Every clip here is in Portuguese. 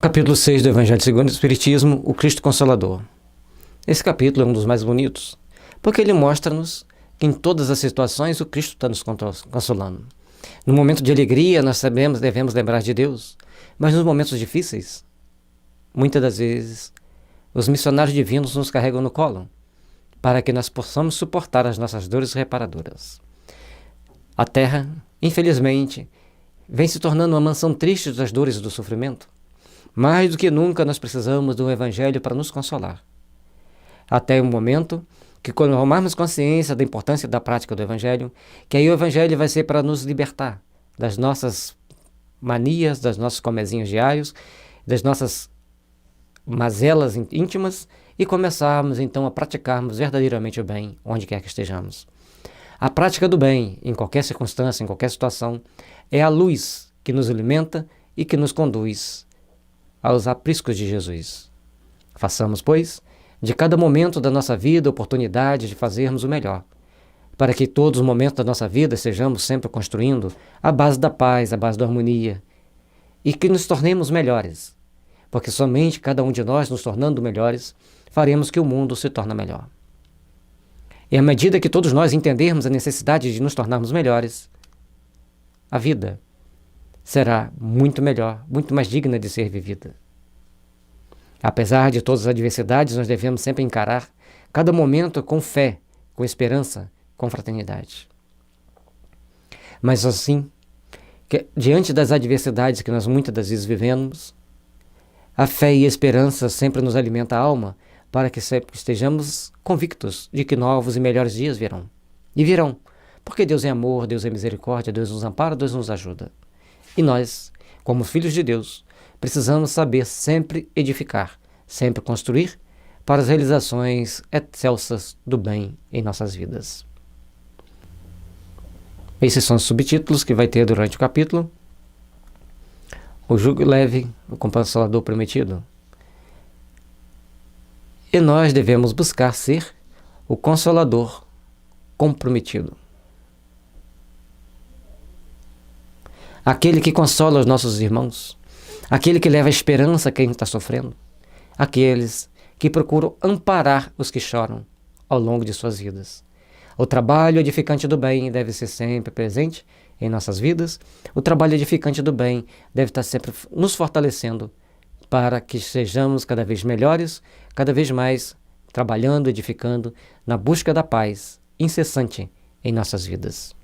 Capítulo 6 do Evangelho segundo o Espiritismo, o Cristo Consolador. Esse capítulo é um dos mais bonitos, porque ele mostra-nos que em todas as situações o Cristo está nos consolando. No momento de alegria, nós devemos lembrar de Deus, mas nos momentos difíceis, muitas das vezes, os missionários divinos nos carregam no colo, para que nós possamos suportar as nossas dores reparadoras. A Terra, infelizmente, vem se tornando uma mansão triste das dores e do sofrimento. Mais do que nunca nós precisamos do Evangelho para nos consolar. Até o momento que, quando tomarmos consciência da importância da prática do Evangelho, que aí o Evangelho vai ser para nos libertar das nossas manias, dos nossos comezinhos diários, das nossas mazelas íntimas e começarmos então a praticarmos verdadeiramente o bem, onde quer que estejamos. A prática do bem, em qualquer circunstância, em qualquer situação, é a luz que nos alimenta e que nos conduz aos apriscos de Jesus. Façamos, pois, de cada momento da nossa vida oportunidade de fazermos o melhor, para que todos os momentos da nossa vida sejamos sempre construindo a base da paz, a base da harmonia, e que nos tornemos melhores, porque somente cada um de nós nos tornando melhores, faremos que o mundo se torne melhor. E à medida que todos nós entendermos a necessidade de nos tornarmos melhores, a vida será muito melhor, muito mais digna de ser vivida. Apesar de todas as adversidades, nós devemos sempre encarar cada momento com fé, com esperança, com fraternidade. Mas assim, diante das adversidades que nós muitas das vezes vivemos, a fé e a esperança sempre nos alimentam a alma para que sempre estejamos convictos de que novos e melhores dias virão. E virão, porque Deus é amor, Deus é misericórdia, Deus nos ampara, Deus nos ajuda. E nós, como filhos de Deus, precisamos saber sempre edificar, sempre construir para as realizações excelsas do bem em nossas vidas. Esses são os subtítulos que vai ter durante o capítulo. O jugo leve, o Consolador prometido. E nós devemos buscar ser o Consolador comprometido. Aquele que consola os nossos irmãos, aquele que leva a esperança a quem está sofrendo, aqueles que procuram amparar os que choram ao longo de suas vidas. O trabalho edificante do bem deve ser sempre presente em nossas vidas. O trabalho edificante do bem deve estar sempre nos fortalecendo para que sejamos cada vez melhores, cada vez mais trabalhando, edificando na busca da paz incessante em nossas vidas.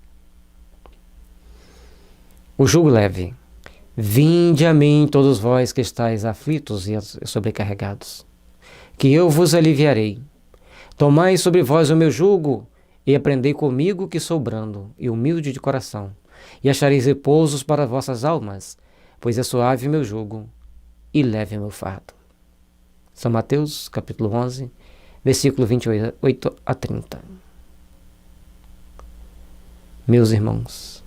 O jugo leve. Vinde a mim todos vós que estáis aflitos e sobrecarregados, que eu vos aliviarei. Tomai sobre vós o meu jugo e aprendei comigo que sou brando e humilde de coração, e achareis repousos para vossas almas, pois é suave o meu jugo e leve o meu fardo. São Mateus, capítulo 11, versículo 28 a 30. Meus irmãos,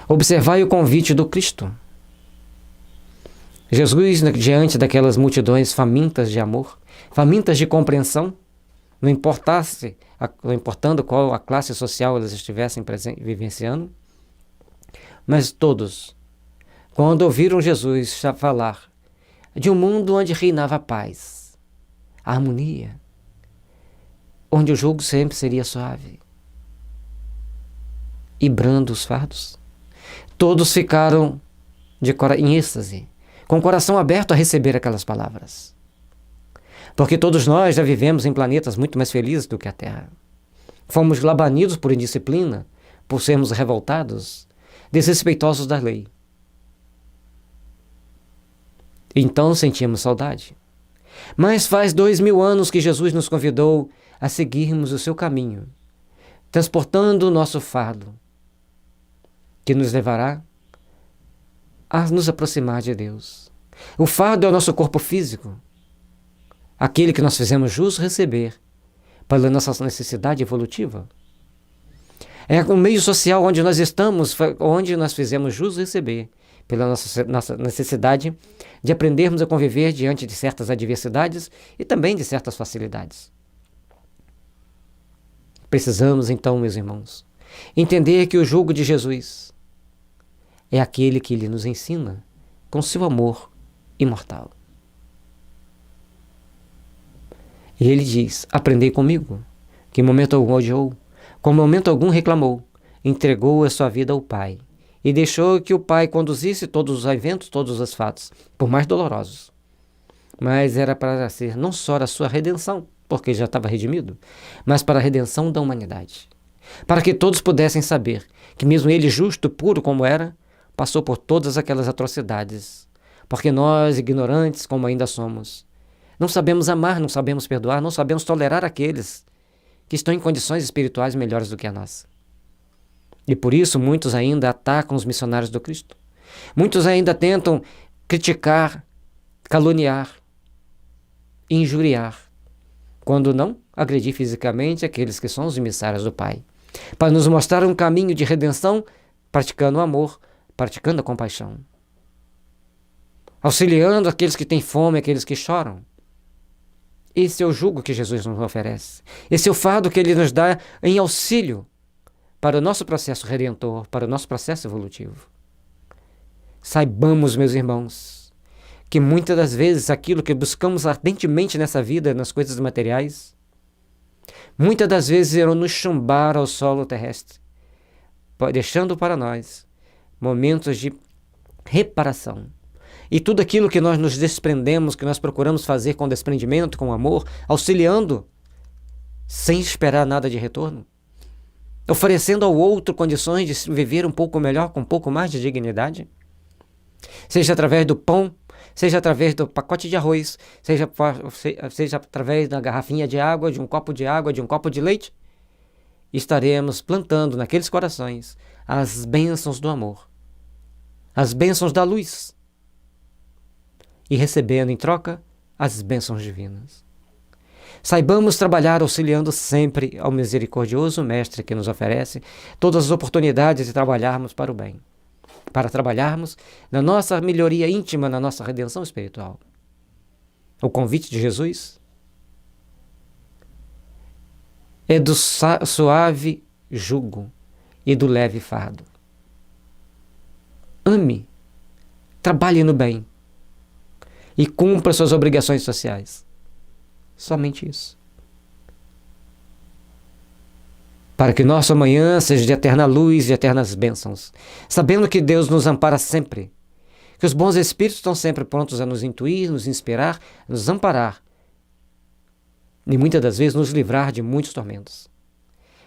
observai o convite do Cristo. Jesus, diante daquelas multidões famintas de amor, famintas de compreensão, não importando qual a classe social elas estivessem vivenciando, mas todos, quando ouviram Jesus falar de um mundo onde reinava a paz, a harmonia, onde o jugo sempre seria suave e brando os fardos, todos ficaram em êxtase, com o coração aberto a receber aquelas palavras. Porque todos nós já vivemos em planetas muito mais felizes do que a Terra. Fomos banidos por indisciplina, por sermos revoltados, desrespeitosos da lei. Então sentíamos saudade. Mas faz 2000 anos que Jesus nos convidou a seguirmos o seu caminho, transportando o nosso fardo, que nos levará a nos aproximar de Deus. O fardo é o nosso corpo físico, aquele que nós fizemos jus receber pela nossa necessidade evolutiva. É o meio social onde nós estamos, onde nós fizemos jus receber pela nossa necessidade de aprendermos a conviver diante de certas adversidades e também de certas facilidades. Precisamos então, meus irmãos, entender que o jugo de Jesus é aquele que Ele nos ensina com seu amor imortal. E ele diz: aprendei comigo, que em momento algum odiou, com momento algum reclamou, entregou a sua vida ao Pai, e deixou que o Pai conduzisse todos os eventos, todos os fatos, por mais dolorosos. Mas era para ser não só a sua redenção, porque já estava redimido, mas para a redenção da humanidade. Para que todos pudessem saber que mesmo ele, justo, puro como era, passou por todas aquelas atrocidades. Porque nós, ignorantes como ainda somos, não sabemos amar, não sabemos perdoar, não sabemos tolerar aqueles que estão em condições espirituais melhores do que a nossa. E por isso muitos ainda atacam os missionários do Cristo. Muitos ainda tentam criticar, caluniar, injuriar, quando não agredir fisicamente aqueles que são os emissários do Pai, para nos mostrar um caminho de redenção, praticando o amor, praticando a compaixão, auxiliando aqueles que têm fome, aqueles que choram. Esse é o jugo que Jesus nos oferece. Esse é o fardo que Ele nos dá em auxílio para o nosso processo redentor, para o nosso processo evolutivo. Saibamos, meus irmãos, que muitas das vezes aquilo que buscamos ardentemente nessa vida, nas coisas materiais, muitas das vezes irão nos chumbar ao solo terrestre, deixando para nós momentos de reparação. E tudo aquilo que nós nos desprendemos, que nós procuramos fazer com desprendimento, com amor, auxiliando, sem esperar nada de retorno, oferecendo ao outro condições de viver um pouco melhor, com um pouco mais de dignidade, seja através do pão, seja através do pacote de arroz, seja através da garrafinha de água, de um copo de água, de um copo de leite, estaremos plantando naqueles corações as bênçãos do amor, as bênçãos da luz, e recebendo em troca as bênçãos divinas. Saibamos trabalhar auxiliando sempre ao misericordioso Mestre que nos oferece todas as oportunidades de trabalharmos para o bem, para trabalharmos na nossa melhoria íntima, na nossa redenção espiritual. O convite de Jesus é do suave jugo e do leve fardo. Ame, trabalhe no bem e cumpra suas obrigações sociais. Somente isso. Para que nosso amanhã seja de eterna luz e eternas bênçãos, sabendo que Deus nos ampara sempre, que os bons espíritos estão sempre prontos a nos intuir, nos inspirar, nos amparar e muitas das vezes nos livrar de muitos tormentos.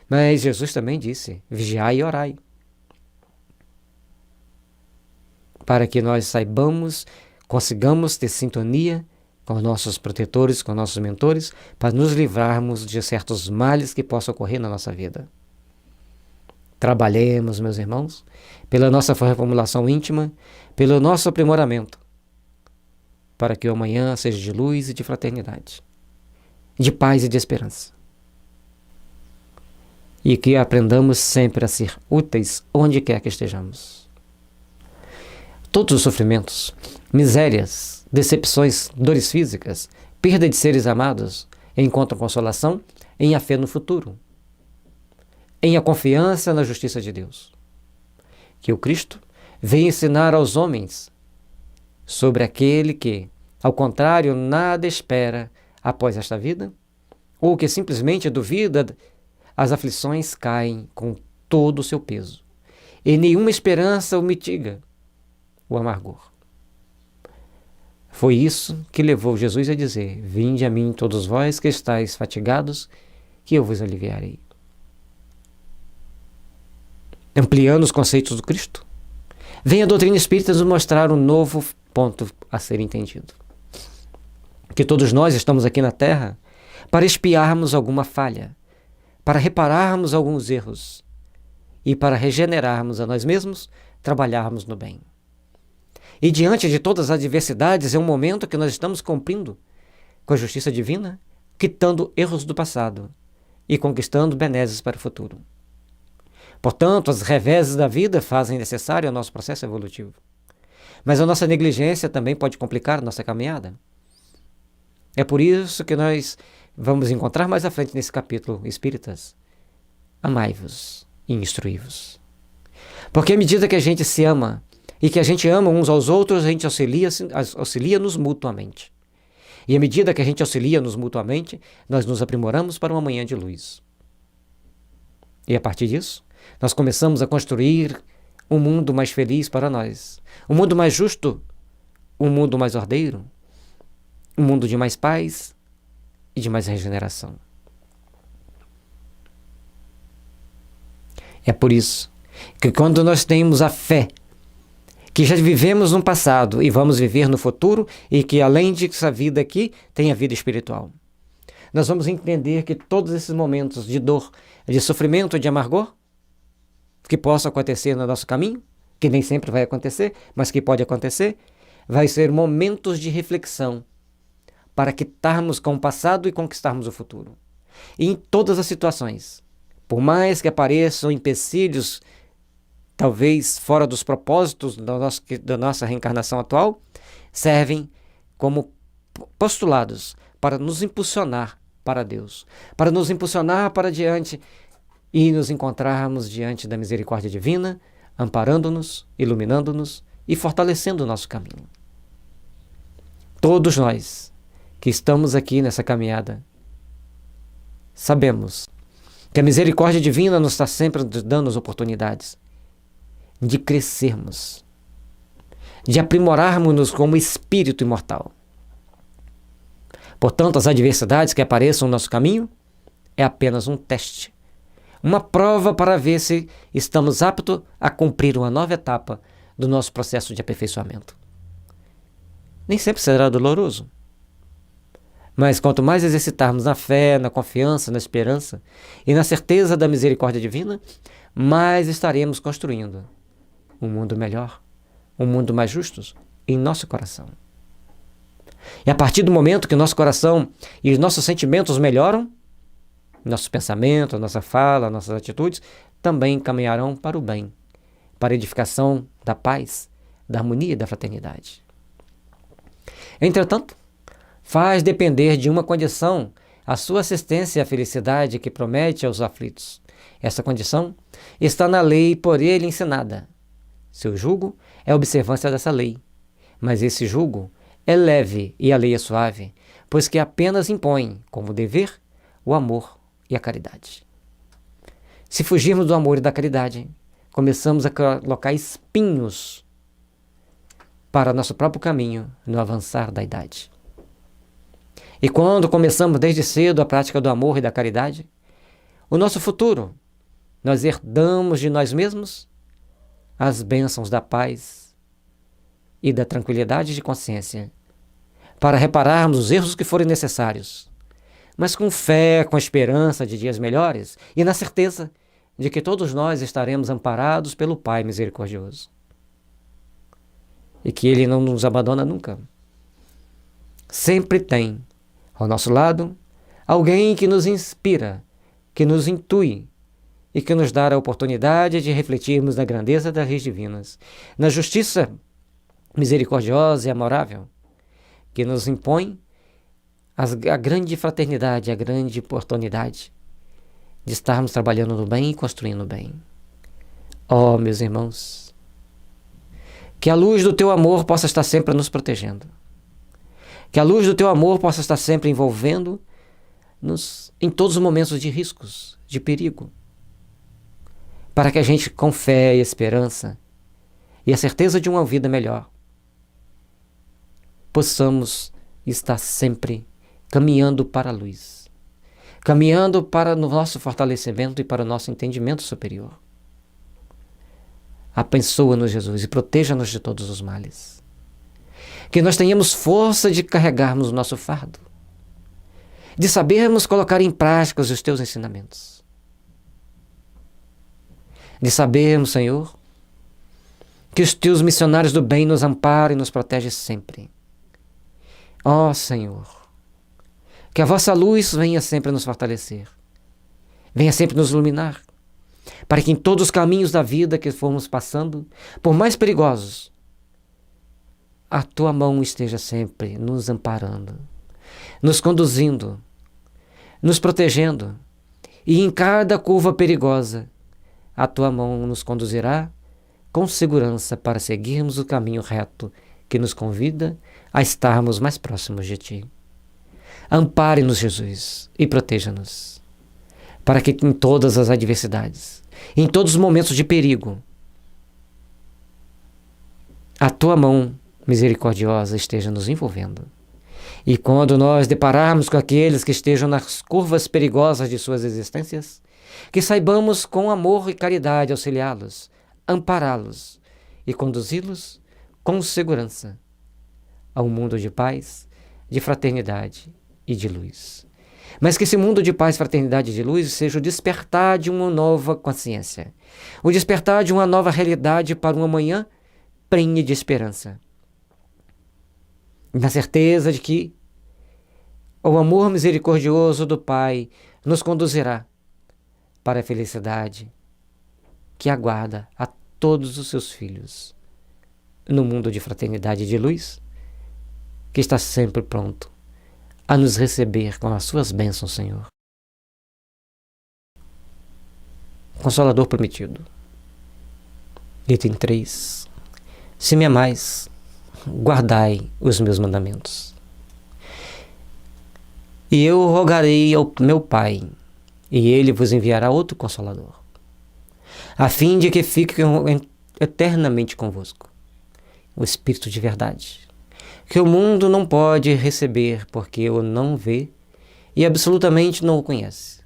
Mas Jesus também disse: vigiai e orai, para que nós saibamos, consigamos ter sintonia com nossos protetores, com nossos mentores, para nos livrarmos de certos males que possam ocorrer na nossa vida. Trabalhemos, meus irmãos, pela nossa reformulação íntima, pelo nosso aprimoramento, para que o amanhã seja de luz e de fraternidade, de paz e de esperança. E que aprendamos sempre a ser úteis onde quer que estejamos. Todos os sofrimentos, misérias, decepções, dores físicas, perda de seres amados, encontram consolação em a fé no futuro, em a confiança na justiça de Deus. Que o Cristo veio ensinar aos homens sobre aquele que, ao contrário, nada espera após esta vida, ou que simplesmente duvida, as aflições caem com todo o seu peso, e nenhuma esperança o mitiga o amargor. Foi isso que levou Jesus a dizer: vinde a mim todos vós que estáis fatigados, que eu vos aliviarei. Ampliando os conceitos do Cristo, vem a doutrina espírita nos mostrar um novo ponto a ser entendido. Que todos nós estamos aqui na Terra para expiarmos alguma falha, para repararmos alguns erros e para regenerarmos a nós mesmos, trabalharmos no bem. E diante de todas as adversidades, é um momento que nós estamos cumprindo com a justiça divina, quitando erros do passado e conquistando benesses para o futuro. Portanto, as reveses da vida fazem necessário o nosso processo evolutivo. Mas a nossa negligência também pode complicar a nossa caminhada. É por isso que nós vamos encontrar mais à frente nesse capítulo Espíritas: amai-vos e instruí-vos. Porque à medida que a gente se ama, e que a gente ama uns aos outros, a gente auxilia-nos mutuamente. E à medida que a gente auxilia-nos mutuamente, nós nos aprimoramos para uma manhã de luz. E a partir disso, nós começamos a construir um mundo mais feliz para nós, um mundo mais justo, um mundo mais ordeiro, um mundo de mais paz e de mais regeneração. É por isso que quando nós temos a fé que já vivemos no passado e vamos viver no futuro, e que além dessa vida aqui, tem a vida espiritual, nós vamos entender que todos esses momentos de dor, de sofrimento, de amargor, que possam acontecer no nosso caminho, que nem sempre vai acontecer, mas que pode acontecer, vai ser momentos de reflexão para quitarmos com o passado e conquistarmos o futuro. E em todas as situações, por mais que apareçam empecilhos, talvez fora dos propósitos da nossa reencarnação atual, servem como postulados para nos impulsionar para Deus, para nos impulsionar para diante e nos encontrarmos diante da misericórdia divina, amparando-nos, iluminando-nos e fortalecendo o nosso caminho. Todos nós que estamos aqui nessa caminhada, sabemos que a misericórdia divina nos está sempre dando as oportunidades de crescermos, de aprimorarmos-nos como espírito imortal. Portanto, as adversidades que apareçam no nosso caminho é apenas um teste, uma prova para ver se estamos aptos a cumprir uma nova etapa do nosso processo de aperfeiçoamento. Nem sempre será doloroso, mas quanto mais exercitarmos na fé, na confiança, na esperança e na certeza da misericórdia divina, mais estaremos construindo um mundo melhor, um mundo mais justo em nosso coração. E a partir do momento que o nosso coração e os nossos sentimentos melhoram, nosso pensamento, nossa fala, nossas atitudes também caminharão para o bem, para a edificação da paz, da harmonia e da fraternidade. Entretanto, faz depender de uma condição a sua assistência à felicidade que promete aos aflitos. Essa condição está na lei por ele ensinada. Seu jugo é a observância dessa lei, mas esse jugo é leve e a lei é suave, pois que apenas impõe, como dever, o amor e a caridade. Se fugirmos do amor e da caridade, começamos a colocar espinhos para nosso próprio caminho no avançar da idade. E quando começamos desde cedo a prática do amor e da caridade, o nosso futuro, nós herdamos de nós mesmos as bênçãos da paz e da tranquilidade de consciência, para repararmos os erros que forem necessários, mas com fé, com esperança de dias melhores e na certeza de que todos nós estaremos amparados pelo Pai misericordioso. E que Ele não nos abandona nunca. Sempre tem ao nosso lado alguém que nos inspira, que nos intui e que nos dá a oportunidade de refletirmos na grandeza das leis divinas, na justiça misericordiosa e amorável, que nos impõe a grande fraternidade, a grande oportunidade de estarmos trabalhando no bem e construindo o bem. Oh, meus irmãos, que a luz do teu amor possa estar sempre nos protegendo. Que a luz do teu amor possa estar sempre envolvendo-nos em todos os momentos de riscos, de perigo. Para que a gente, com fé e esperança e a certeza de uma vida melhor, possamos estar sempre caminhando para a luz, caminhando para o nosso fortalecimento e para o nosso entendimento superior. Abençoa-nos, Jesus, e proteja-nos de todos os males. Que nós tenhamos força de carregarmos o nosso fardo, de sabermos colocar em prática os teus ensinamentos, de sabermos, Senhor, que os teus missionários do bem nos amparam e nos protegem sempre. Ó Senhor, que a vossa luz venha sempre nos fortalecer, venha sempre nos iluminar, para que em todos os caminhos da vida que formos passando, por mais perigosos, a tua mão esteja sempre nos amparando, nos conduzindo, nos protegendo, e em cada curva perigosa, a tua mão nos conduzirá com segurança para seguirmos o caminho reto que nos convida a estarmos mais próximos de Ti. Ampare-nos, Jesus, e proteja-nos, para que em todas as adversidades, em todos os momentos de perigo, a Tua mão misericordiosa esteja nos envolvendo. E quando nós depararmos com aqueles que estejam nas curvas perigosas de suas existências, que saibamos com amor e caridade auxiliá-los, ampará-los e conduzi-los com segurança a um mundo de paz, de fraternidade e de luz. Mas que esse mundo de paz, fraternidade e de luz seja o despertar de uma nova consciência, o despertar de uma nova realidade para um amanhã prenhe de esperança. Na certeza de que o amor misericordioso do Pai nos conduzirá para a felicidade que aguarda a todos os seus filhos no mundo de fraternidade e de luz, que está sempre pronto a nos receber com as suas bênçãos, Senhor. Consolador prometido. Item 3. Se me amais, guardai os meus mandamentos. E eu rogarei ao meu Pai, e ele vos enviará outro Consolador, a fim de que fique eternamente convosco, o Espírito de verdade, que o mundo não pode receber, porque o não vê e absolutamente não o conhece.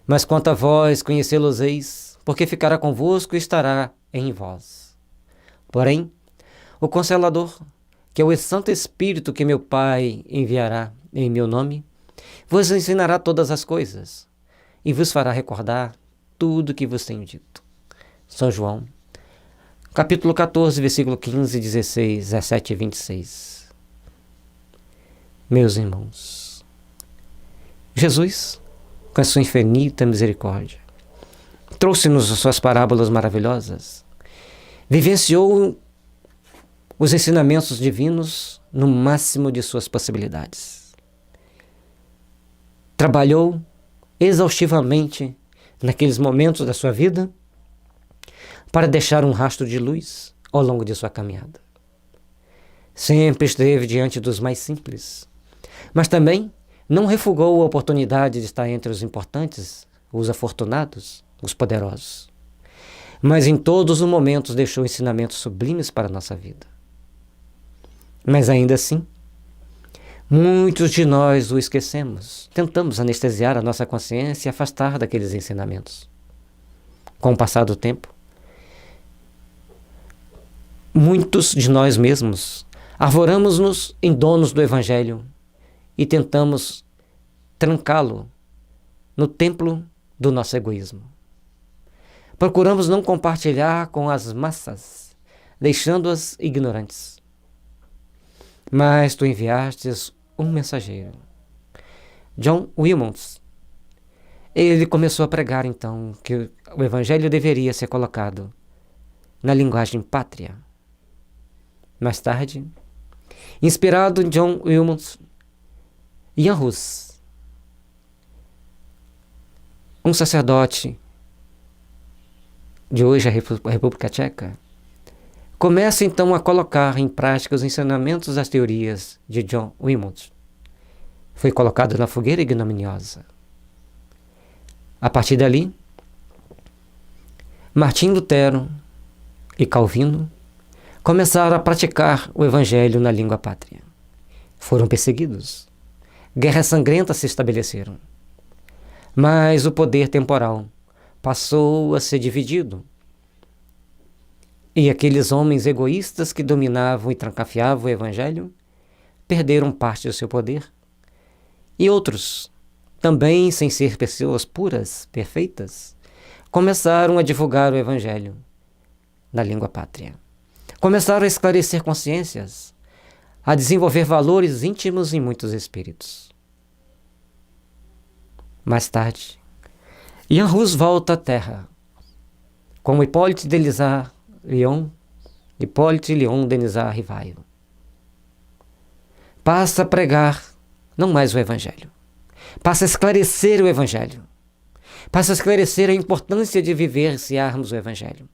Mas quanto a vós, conhecê-los-eis, porque ficará convosco e estará em vós. Porém, o Consolador, que é o Santo Espírito que meu Pai enviará em meu nome, vos ensinará todas as coisas e vos fará recordar tudo o que vos tenho dito. São João, capítulo 14, versículo 15, 16, 17 e 26. Meus irmãos, Jesus, com a sua infinita misericórdia, trouxe-nos as suas parábolas maravilhosas, vivenciou os ensinamentos divinos no máximo de suas possibilidades. Trabalhou exaustivamente naqueles momentos da sua vida para deixar um rastro de luz ao longo de sua caminhada. Sempre esteve diante dos mais simples, mas também não refugou a oportunidade de estar entre os importantes, os afortunados, os poderosos. Mas em todos os momentos deixou ensinamentos sublimes para a nossa vida. Mas ainda assim, muitos de nós o esquecemos. Tentamos anestesiar a nossa consciência e afastar daqueles ensinamentos. Com o passar do tempo, muitos de nós mesmos arvoramos-nos em donos do Evangelho e tentamos trancá-lo no templo do nosso egoísmo. Procuramos não compartilhar com as massas, deixando-as ignorantes. Mas tu enviastes um mensageiro, John Wilmot. Ele começou a pregar então que o Evangelho deveria ser colocado na linguagem pátria. Mais tarde, inspirado em John Wilmot, Jan Hus, um sacerdote de hoje a República Tcheca, começa então a colocar em prática os ensinamentos das teorias de John Wilmot. Foi colocado na fogueira ignominiosa. A partir dali, Martim Lutero e Calvino começaram a praticar o Evangelho na língua pátria. Foram perseguidos. Guerras sangrentas se estabeleceram. Mas o poder temporal passou a ser dividido. E aqueles homens egoístas que dominavam e trancafiavam o Evangelho perderam parte do seu poder. E outros, também sem ser pessoas puras, perfeitas, começaram a divulgar o Evangelho na língua pátria. Começaram a esclarecer consciências, a desenvolver valores íntimos em muitos espíritos. Mais tarde, Jan Hus volta à Terra, como Hippolyte Léon Denisard Rivaio. Passa a pregar não mais o Evangelho, passa a esclarecer o Evangelho, passa a esclarecer a importância de vivenciarmos o Evangelho.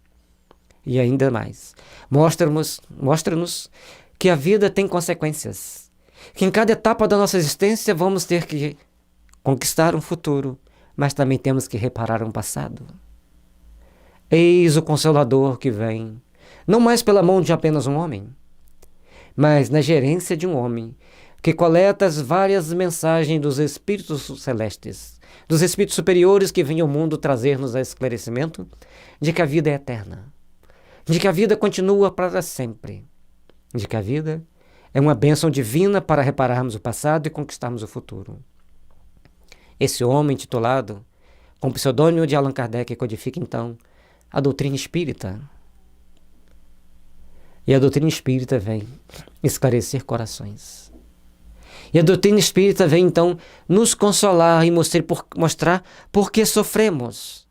E ainda mais, mostra-nos que a vida tem consequências, que em cada etapa da nossa existência vamos ter que conquistar um futuro, mas também temos que reparar um passado. Eis o Consolador que vem, não mais pela mão de apenas um homem, mas na gerência de um homem, que coleta as várias mensagens dos Espíritos celestes, dos Espíritos superiores que vêm ao mundo trazer-nos a esclarecimento de que a vida é eterna, de que a vida continua para sempre, de que a vida é uma bênção divina para repararmos o passado e conquistarmos o futuro. Esse homem intitulado, com o pseudônimo de Allan Kardec, codifica então a doutrina espírita. E a doutrina espírita vem esclarecer corações. E a doutrina espírita vem então nos consolar e mostrar por que sofremos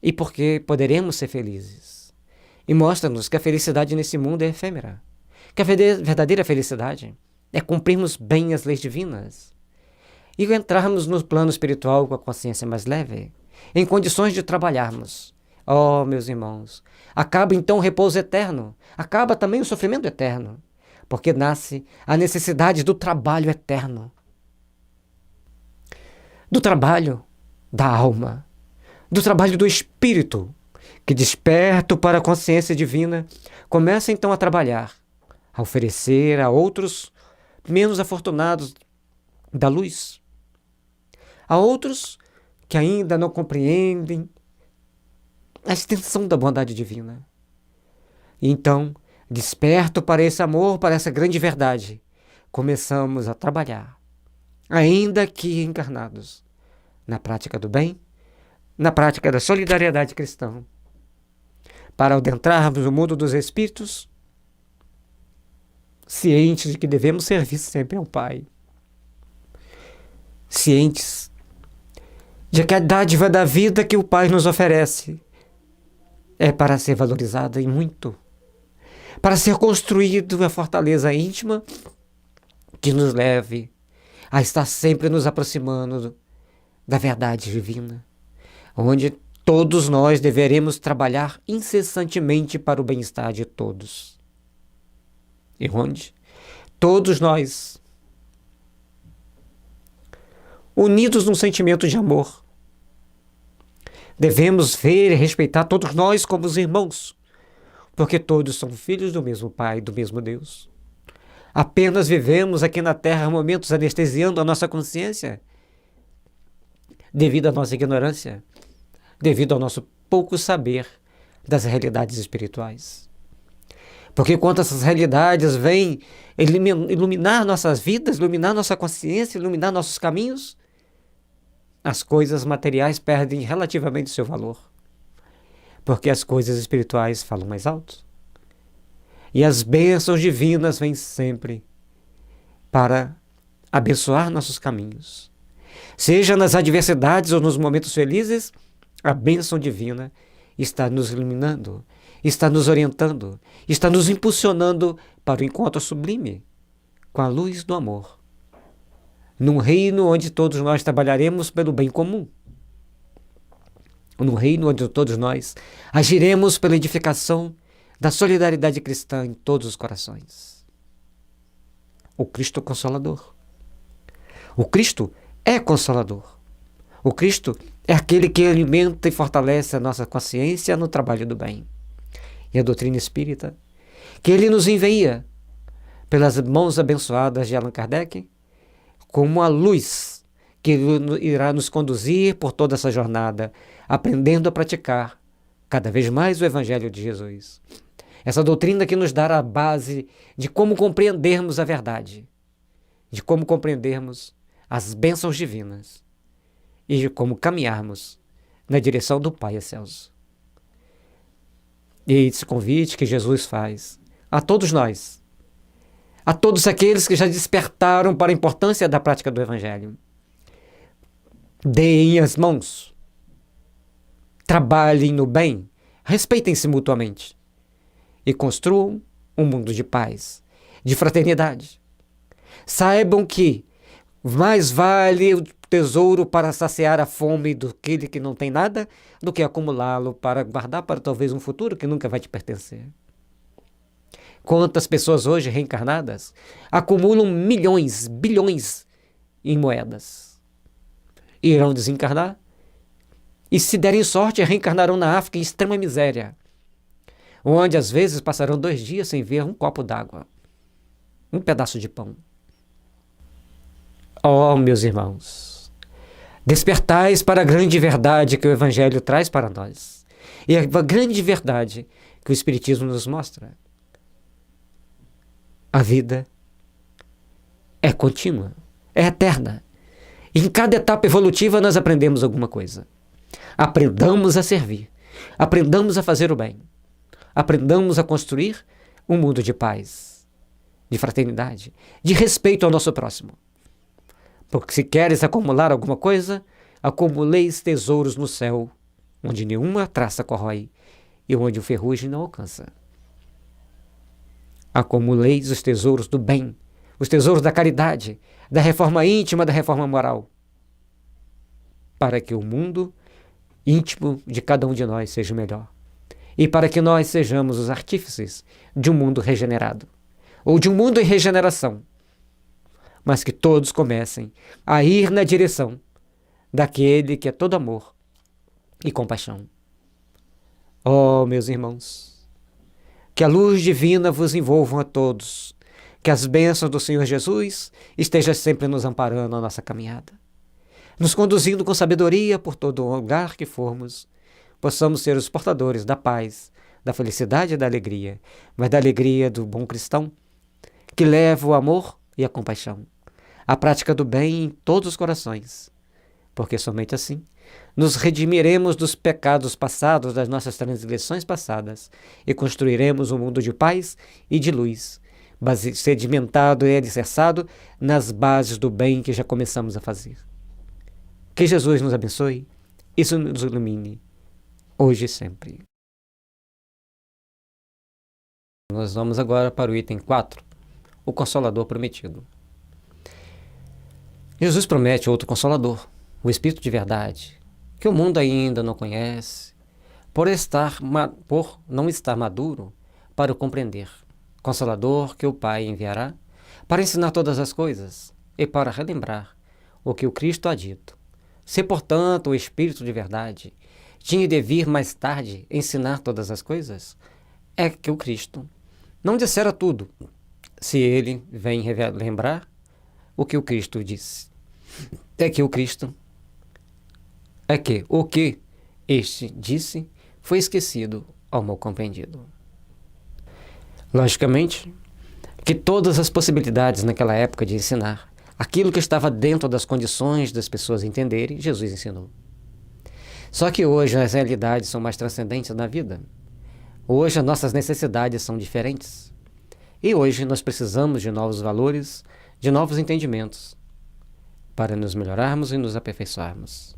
e por que poderemos ser felizes. E mostra-nos que a felicidade nesse mundo é efêmera, que a verdadeira felicidade é cumprirmos bem as leis divinas e entrarmos no plano espiritual com a consciência mais leve, em condições de trabalharmos. Oh, meus irmãos, acaba então o repouso eterno, acaba também o sofrimento eterno, porque nasce a necessidade do trabalho eterno, do trabalho da alma, do trabalho do espírito, que desperto para a consciência divina, começa então a trabalhar, a oferecer a outros menos afortunados da luz, a outros que ainda não compreendem a extensão da bondade divina. E então, desperto para esse amor, para essa grande verdade, começamos a trabalhar, ainda que encarnados, na prática do bem, na prática da solidariedade cristã, para adentrarmos o mundo dos espíritos, cientes de que devemos servir sempre ao Pai, cientes de que a dádiva da vida que o Pai nos oferece é para ser valorizada e muito, para ser construído a fortaleza íntima que nos leve a estar sempre nos aproximando da verdade divina, onde todos nós deveremos trabalhar incessantemente para o bem-estar de todos. E onde todos nós, unidos num sentimento de amor, devemos ver e respeitar todos nós como os irmãos, porque todos são filhos do mesmo Pai, do mesmo Deus. Apenas vivemos aqui na Terra momentos anestesiando a nossa consciência, devido à nossa ignorância, devido ao nosso pouco saber das realidades espirituais. Porque quando essas realidades vêm iluminar nossas vidas, iluminar nossa consciência, iluminar nossos caminhos, as coisas materiais perdem relativamente seu valor, porque as coisas espirituais falam mais alto. E as bênçãos divinas vêm sempre para abençoar nossos caminhos. Seja nas adversidades ou nos momentos felizes, a bênção divina está nos iluminando, está nos orientando, está nos impulsionando para o encontro sublime com a luz do amor, num reino onde todos nós trabalharemos pelo bem comum, num reino onde todos nós agiremos pela edificação da solidariedade cristã em todos os corações. O Cristo Consolador. O Cristo é Consolador. O Cristo é aquele que alimenta e fortalece a nossa consciência no trabalho do bem. E a doutrina espírita, que ele nos envia pelas mãos abençoadas de Allan Kardec, como a luz que irá nos conduzir por toda essa jornada, aprendendo a praticar cada vez mais o Evangelho de Jesus. Essa doutrina que nos dará a base de como compreendermos a verdade, de como compreendermos as bênçãos divinas e de como caminharmos na direção do Pai excelso. E esse convite que Jesus faz a todos nós, a todos aqueles que já despertaram para a importância da prática do Evangelho. Deem as mãos, trabalhem no bem, respeitem-se mutuamente e construam um mundo de paz, de fraternidade. Saibam que mais vale tesouro para saciar a fome daquele que não tem nada, do que acumulá-lo para guardar para talvez um futuro que nunca vai te pertencer. Quantas pessoas hoje reencarnadas acumulam milhões, bilhões em moedas? Irão desencarnar e, se derem sorte, reencarnarão na África em extrema miséria, onde às vezes passarão 2 dias sem ver um copo d'água, um pedaço de pão. Oh, meus irmãos, despertais para a grande verdade que o Evangelho traz para nós, e a grande verdade que o Espiritismo nos mostra. A vida é contínua, é eterna. E em cada etapa evolutiva nós aprendemos alguma coisa. Aprendamos a servir, aprendamos a fazer o bem, aprendamos a construir um mundo de paz, de fraternidade, de respeito ao nosso próximo. Porque se queres acumular alguma coisa, acumuleis tesouros no céu, onde nenhuma traça corrói e onde o ferrugem não alcança. Acumuleis os tesouros do bem, os tesouros da caridade, da reforma íntima, da reforma moral, para que o mundo íntimo de cada um de nós seja melhor e para que nós sejamos os artífices de um mundo regenerado, ou de um mundo em regeneração, mas que todos comecem a ir na direção daquele que é todo amor e compaixão. Oh, meus irmãos, que a luz divina vos envolva a todos, que as bênçãos do Senhor Jesus estejam sempre nos amparando na nossa caminhada, nos conduzindo com sabedoria por todo lugar que formos, possamos ser os portadores da paz, da felicidade e da alegria, mas da alegria do bom cristão, que leva o amor e a compaixão, a prática do bem em todos os corações, porque somente assim nos redimiremos dos pecados passados, das nossas transgressões passadas, e construiremos um mundo de paz e de luz, sedimentado e alicerçado nas bases do bem que já começamos a fazer. Que Jesus nos abençoe e nos ilumine, hoje e sempre. Nós vamos agora para o item 4, o Consolador Prometido. Jesus promete outro Consolador, o Espírito de Verdade, que o mundo ainda não conhece, por não estar maduro para o compreender. Consolador que o Pai enviará para ensinar todas as coisas e para relembrar o que o Cristo há dito. Se, portanto, o Espírito de Verdade tinha de vir mais tarde ensinar todas as coisas, é que o Cristo não dissera tudo, se ele vem lembrar o que o Cristo disse. O que este disse foi esquecido ou mal compreendido. Logicamente, que todas as possibilidades naquela época de ensinar aquilo que estava dentro das condições das pessoas entenderem, Jesus ensinou. Só que hoje as realidades são mais transcendentes na vida. Hoje as nossas necessidades são diferentes. E hoje nós precisamos de novos valores, de novos entendimentos, para nos melhorarmos e nos aperfeiçoarmos.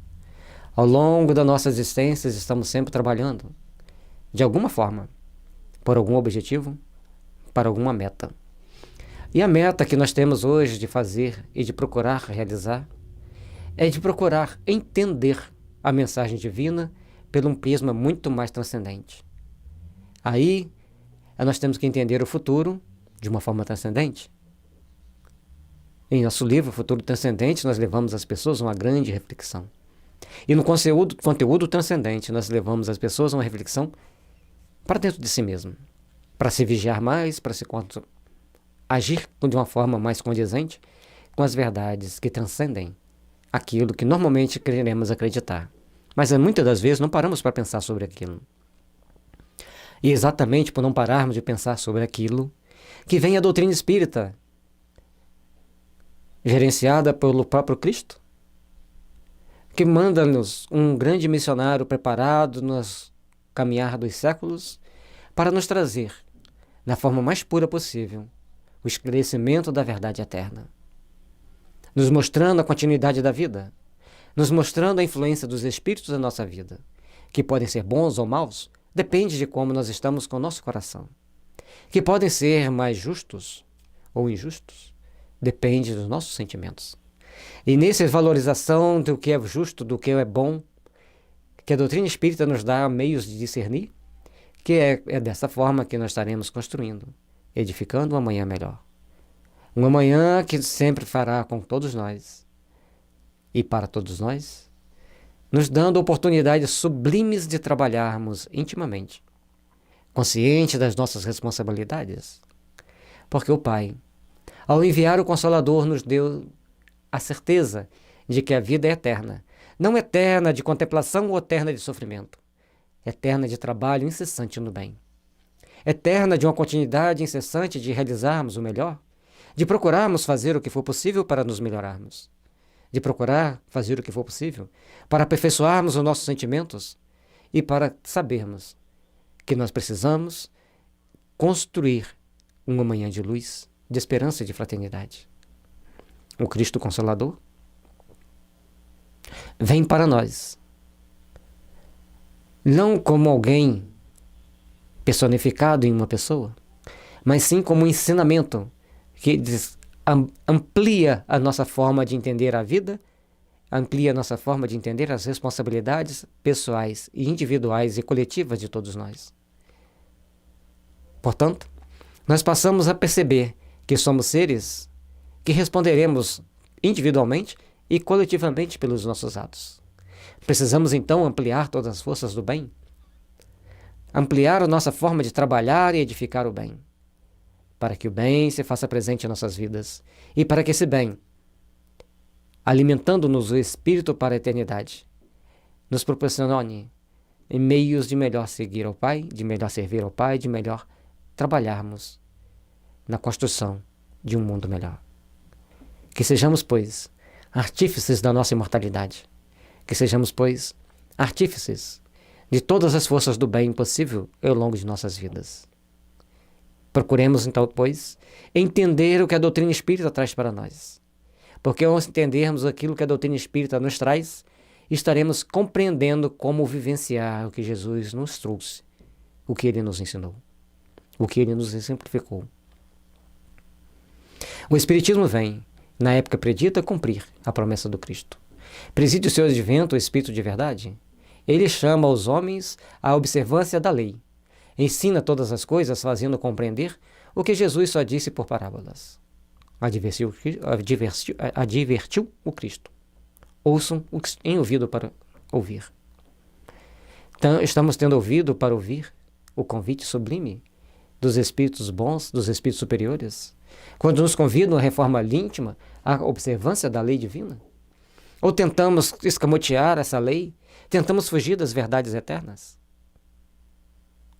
Ao longo da nossa existência, estamos sempre trabalhando, de alguma forma, por algum objetivo, para alguma meta. E a meta que nós temos hoje de fazer e de procurar realizar é de procurar entender a mensagem divina por um prisma muito mais transcendente. Aí, nós temos que entender o futuro de uma forma transcendente. Em nosso livro, Futuro Transcendente, nós levamos as pessoas a uma grande reflexão. E no conteúdo transcendente, nós levamos as pessoas a uma reflexão para dentro de si mesmo, para se vigiar mais, para se agir de uma forma mais condizente com as verdades que transcendem aquilo que normalmente queremos acreditar. Mas muitas das vezes não paramos para pensar sobre aquilo. E exatamente por não pararmos de pensar sobre aquilo que vem a doutrina espírita, gerenciada pelo próprio Cristo, que manda-nos um grande missionário preparado nos caminhar dos séculos para nos trazer, da forma mais pura possível, o esclarecimento da verdade eterna, nos mostrando a continuidade da vida, nos mostrando a influência dos espíritos na nossa vida, que podem ser bons ou maus, depende de como nós estamos com o nosso coração, que podem ser mais justos ou injustos, depende dos nossos sentimentos. E nessa valorização do que é justo, do que é bom, que a doutrina espírita nos dá meios de discernir, que é dessa forma que nós estaremos construindo, edificando um amanhã melhor. Um amanhã que sempre fará com todos nós e para todos nós, nos dando oportunidades sublimes de trabalharmos intimamente, conscientes das nossas responsabilidades. Porque o Pai, ao enviar o Consolador, nos deu a certeza de que a vida é eterna. Não eterna de contemplação ou eterna de sofrimento. Eterna de trabalho incessante no bem. Eterna de uma continuidade incessante de realizarmos o melhor, de procurarmos fazer o que for possível para nos melhorarmos, de procurar fazer o que for possível para aperfeiçoarmos os nossos sentimentos e para sabermos que nós precisamos construir uma manhã de luz, de esperança e de fraternidade. O Cristo Consolador vem para nós, não como alguém personificado em uma pessoa, mas sim como um ensinamento que amplia a nossa forma de entender a vida, amplia a nossa forma de entender as responsabilidades pessoais e individuais e coletivas de todos nós. Portanto, nós passamos a perceber que somos seres que responderemos individualmente e coletivamente pelos nossos atos. Precisamos então ampliar todas as forças do bem, ampliar a nossa forma de trabalhar e edificar o bem, para que o bem se faça presente em nossas vidas e para que esse bem, alimentando-nos o Espírito para a eternidade, nos proporcione meios de melhor seguir ao Pai, de melhor servir ao Pai, de melhor trabalharmos na construção de um mundo melhor. Que sejamos, pois, artífices da nossa imortalidade. Que sejamos, pois, artífices de todas as forças do bem possível ao longo de nossas vidas. Procuremos, então, pois, entender o que a doutrina espírita traz para nós. Porque ao entendermos aquilo que a doutrina espírita nos traz, estaremos compreendendo como vivenciar o que Jesus nos trouxe, o que Ele nos ensinou, o que Ele nos exemplificou. O Espiritismo vem, na época predita, cumprir a promessa do Cristo. Preside o seu advento o Espírito de verdade. Ele chama os homens à observância da lei. Ensina todas as coisas, fazendo compreender o que Jesus só disse por parábolas. Advertiu o Cristo. Ouçam em ouvido para ouvir. Então, estamos tendo ouvido para ouvir o convite sublime dos Espíritos bons, dos Espíritos superiores, quando nos convidam à reforma íntima, à observância da lei divina? Ou tentamos escamotear essa lei? Tentamos fugir das verdades eternas?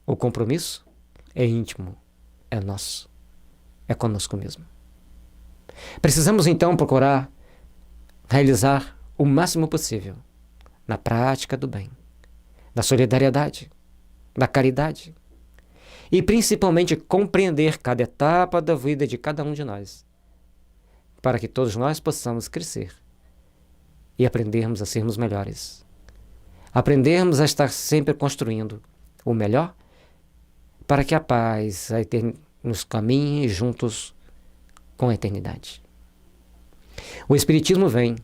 O compromisso é íntimo, é nosso, é conosco mesmo. Precisamos então procurar realizar o máximo possível na prática do bem, da solidariedade, da caridade e principalmente compreender cada etapa da vida de cada um de nós, para que todos nós possamos crescer e aprendermos a sermos melhores. Aprendermos a estar sempre construindo o melhor para que a paz nos caminhe juntos com a eternidade. O Espiritismo vem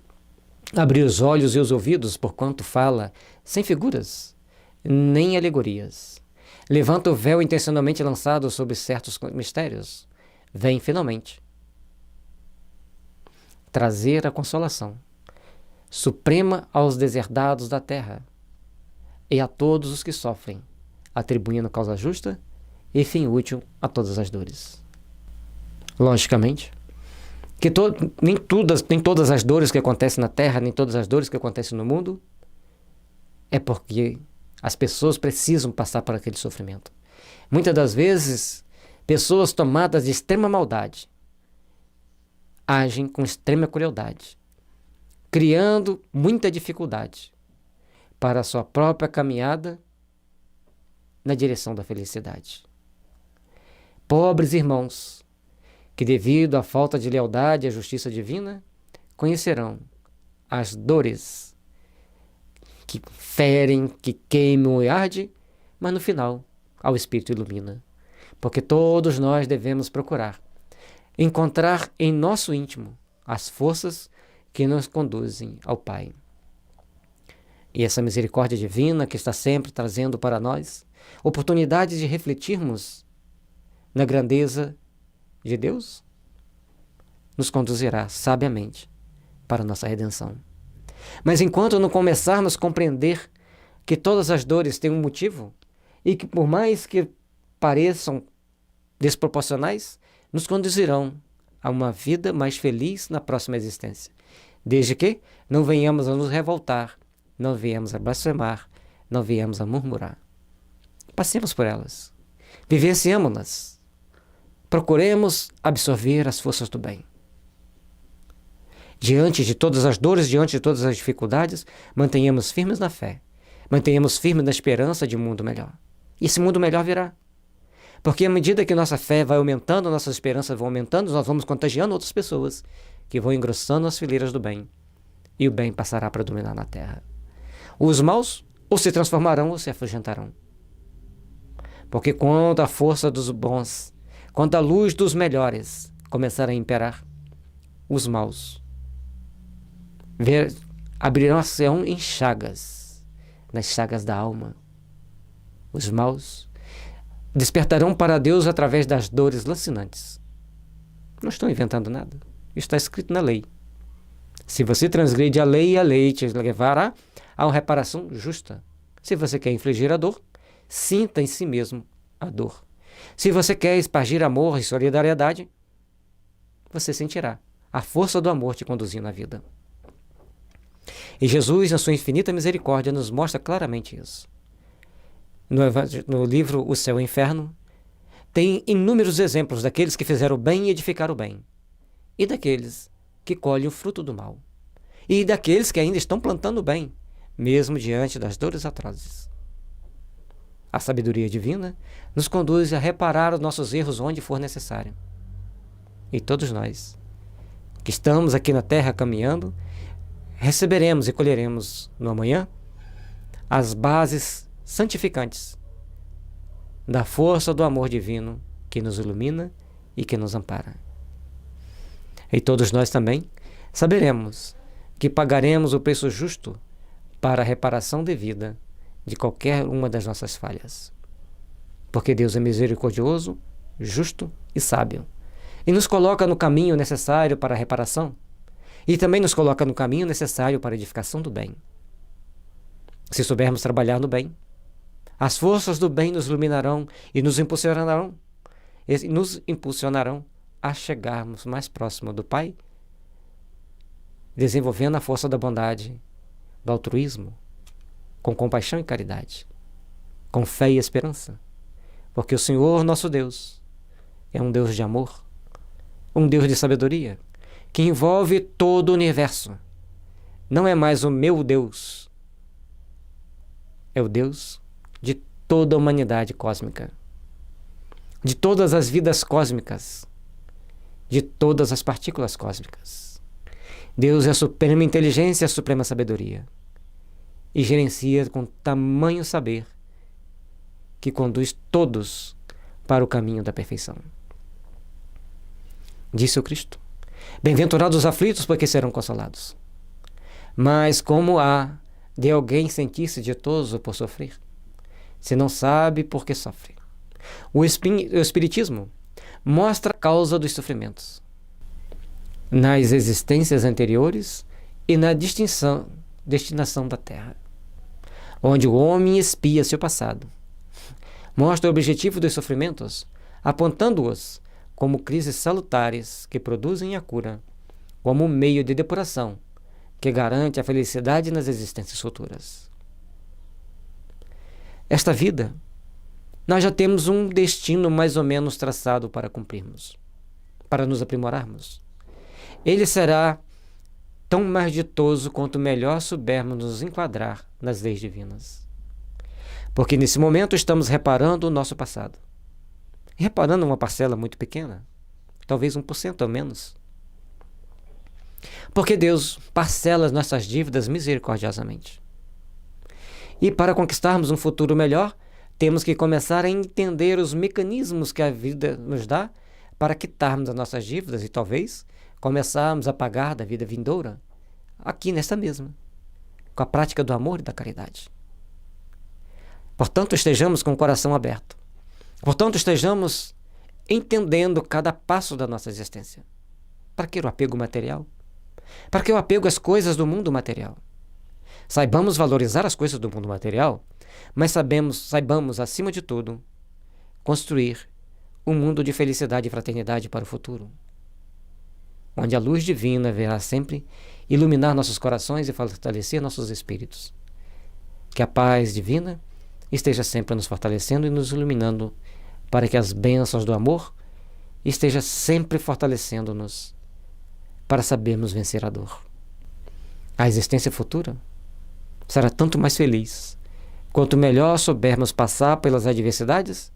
abrir os olhos e os ouvidos, porquanto fala sem figuras, nem alegorias. Levanta o véu intencionalmente lançado sobre certos mistérios. Vem, finalmente, trazer a consolação suprema aos deserdados da terra e a todos os que sofrem, atribuindo causa justa e fim útil a todas as dores. Logicamente, que nem todas as dores que acontecem na terra, nem todas as dores que acontecem no mundo, é porque as pessoas precisam passar por aquele sofrimento. Muitas das vezes, pessoas tomadas de extrema maldade agem com extrema crueldade, criando muita dificuldade para a sua própria caminhada na direção da felicidade. Pobres irmãos, que devido à falta de lealdade à justiça divina, conhecerão as dores que ferem, que queimam e ardem, mas no final ao Espírito ilumina. Porque todos nós devemos procurar encontrar em nosso íntimo as forças que nos conduzem ao Pai. E essa misericórdia divina que está sempre trazendo para nós oportunidades de refletirmos na grandeza de Deus, nos conduzirá sabiamente para a nossa redenção. Mas enquanto não começarmos a compreender que todas as dores têm um motivo e que, por mais que pareçam desproporcionais, nos conduzirão a uma vida mais feliz na próxima existência, desde que não venhamos a nos revoltar, não venhamos a blasfemar, não venhamos a murmurar. Passemos por elas, vivenciemos-las, procuremos absorver as forças do bem. Diante de todas as dores, diante de todas as dificuldades, mantenhamos firmes na fé, mantenhamos firmes na esperança de um mundo melhor. E esse mundo melhor virá. Porque à medida que nossa fé vai aumentando, nossas esperanças vão aumentando, nós vamos contagiando outras pessoas que vão engrossando as fileiras do bem. E o bem passará a predominar na terra. Os maus ou se transformarão ou se afugentarão. Porque quando a força dos bons, quando a luz dos melhores começar a imperar, os maus abrirão-se em chagas, nas chagas da alma. Os maus despertarão para Deus através das dores lancinantes. Não estou inventando nada. Está escrito na lei. Se você transgride a lei te levará a uma reparação justa. Se você quer infligir a dor, sinta em si mesmo a dor. Se você quer espargir amor e solidariedade, você sentirá a força do amor te conduzindo à vida. E Jesus, na sua infinita misericórdia, nos mostra claramente isso. No livro O Céu e o Inferno, tem inúmeros exemplos daqueles que fizeram o bem e edificaram o bem, e daqueles que colhem o fruto do mal, e daqueles que ainda estão plantando o bem, mesmo diante das dores atrozes. A sabedoria divina nos conduz a reparar os nossos erros onde for necessário. E todos nós, que estamos aqui na terra caminhando, receberemos e colheremos no amanhã as bases santificantes da força do amor divino que nos ilumina e que nos ampara. E todos nós também saberemos que pagaremos o preço justo para a reparação devida de qualquer uma das nossas falhas. Porque Deus é misericordioso, justo e sábio, e nos coloca no caminho necessário para a reparação, e também nos coloca no caminho necessário para a edificação do bem. Se soubermos trabalhar no bem, as forças do bem nos iluminarão e nos impulsionarão a chegarmos mais próximo do Pai, desenvolvendo a força da bondade, do altruísmo, com compaixão e caridade, com fé e esperança. Porque o Senhor, nosso Deus, é um Deus de amor, um Deus de sabedoria, que envolve todo o universo. Não é mais o meu Deus, é o Deus de toda a humanidade cósmica, de todas as vidas cósmicas, de todas as partículas cósmicas. Deus é a suprema inteligência e a suprema sabedoria, e gerencia com tamanho saber que conduz todos para o caminho da perfeição. Disse o Cristo: bem-aventurados os aflitos, porque serão consolados. Mas como há de alguém sentir-se ditoso por sofrer, se não sabe por que sofre? O Espiritismo mostra a causa dos sofrimentos nas existências anteriores e na destinação da Terra, onde o homem expia seu passado. Mostra o objetivo dos sofrimentos, apontando-os como crises salutares que produzem a cura, como um meio de depuração que garante a felicidade nas existências futuras. Esta vida, nós já temos um destino mais ou menos traçado para cumprirmos, para nos aprimorarmos. Ele será tão mais ditoso quanto melhor soubermos nos enquadrar nas leis divinas. Porque nesse momento estamos reparando o nosso passado. E reparando uma parcela muito pequena, talvez 1% ou menos. Porque Deus parcela as nossas dívidas misericordiosamente. E para conquistarmos um futuro melhor, temos que começar a entender os mecanismos que a vida nos dá para quitarmos as nossas dívidas e talvez começarmos a pagar da vida vindoura, aqui nesta mesma, com a prática do amor e da caridade. Portanto, estejamos com o coração aberto. Portanto, estejamos entendendo cada passo da nossa existência. Para que o apego material? Para que o apego às coisas do mundo material? Saibamos valorizar as coisas do mundo material, mas saibamos, acima de tudo, construir um mundo de felicidade e fraternidade para o futuro, onde a luz divina virá sempre iluminar nossos corações e fortalecer nossos espíritos. Que a paz divina esteja sempre nos fortalecendo e nos iluminando, para que as bênçãos do amor estejam sempre fortalecendo-nos, para sabermos vencer a dor. A existência futura será tanto mais feliz, quanto melhor soubermos passar pelas adversidades